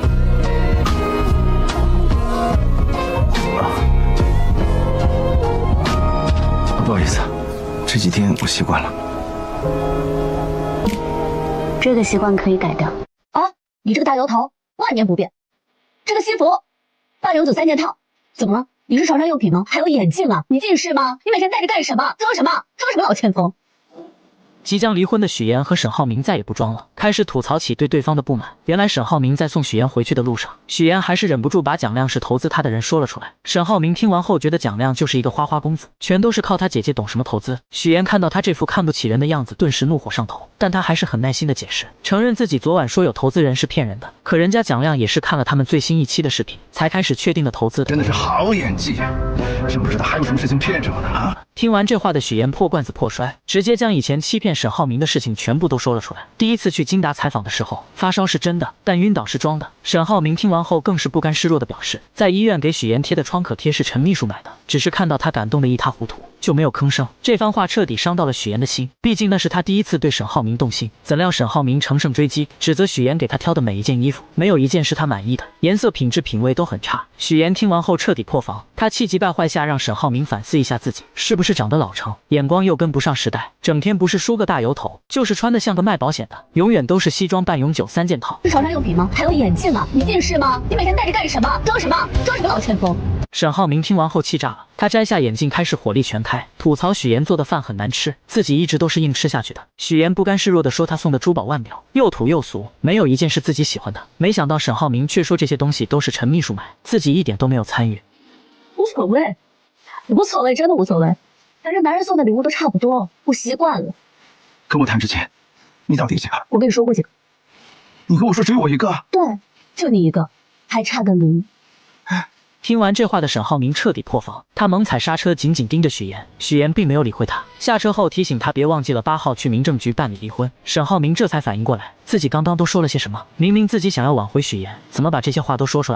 不好意思，这几天我习惯了。这个习惯可以改掉。啊，你这个大摇头，万年不变。这个西服，8牛组3件套，怎么了？你是潮汕用品吗？还有眼镜啊？你近视吗？你每天戴着干什么？装什么？装什么老千锋？即将离婚的许岩和沈浩明再也不装了，开始吐槽起对对方的不满。原来沈浩明在送许岩回去的路上，许岩还是忍不住把蒋亮是投资他的人说了出来。沈浩明听完后觉得蒋亮就是一个花花公子，全都是靠他姐姐懂什么投资。许岩看到他这副看不起人的样子，顿时怒火上头，但他还是很耐心的解释，承认自己昨晚说有投资人是骗人的，可人家蒋亮也是看了他们最新一期的视频才开始确定的投资的。真的是好演技，真不知道还有什么事情骗着我呢啊！听完这话的许岩破罐子破摔，直接将以前欺骗沈浩明的事情全部都说了出来。第一次去金达采访的时候，发烧是真的，但晕倒是装的。沈浩明听完后更是不甘示弱的表示，在医院给许岩贴的创可贴是陈秘书买的，只是看到他感动得一塌糊涂，就没有吭声。这番话彻底伤到了许岩的心，毕竟那是他第一次对沈浩明动心。怎料沈浩明乘胜追击，指责许岩给他挑的每一件衣服，没有一件是他满意的，颜色、品质、品味都很差。许岩听完后彻底破防，他气急败坏下让沈浩明反思一下自己，是不是长得老成，眼光又跟不上时代，整天不是梳个大油头，就是穿得像个卖保险的，永远都是西装半永久3件套。是潮汕用品吗？还有眼镜啊？你近视吗？你每天戴着干什么？装什么？装什么老千锋？沈浩明听完后气炸了，他摘下眼镜开始火力全开，吐槽许岩做的饭很难吃，自己一直都是硬吃下去的。许岩不甘示弱地说他送的珠宝腕表又土又俗，没有一件是自己喜欢的。没想到沈浩明却说这些东西都是陈秘书买，自己一点都没有参与。无所谓，无所谓，真的无所谓。反正男人送的礼物都差不多，我习惯了。跟我谈之前，你到底几个？我跟你说过几个。你跟我说只有我一个？对，就你一个，还差个零。听完这话的沈浩明彻底破防，他猛踩刹车，紧紧盯着许岩。许岩并没有理会他，下车后提醒他别忘记了8号去民政局办理离婚。沈浩明这才反应过来，自己刚刚都说了些什么？明明自己想要挽回许岩，怎么把这些话都说出来了？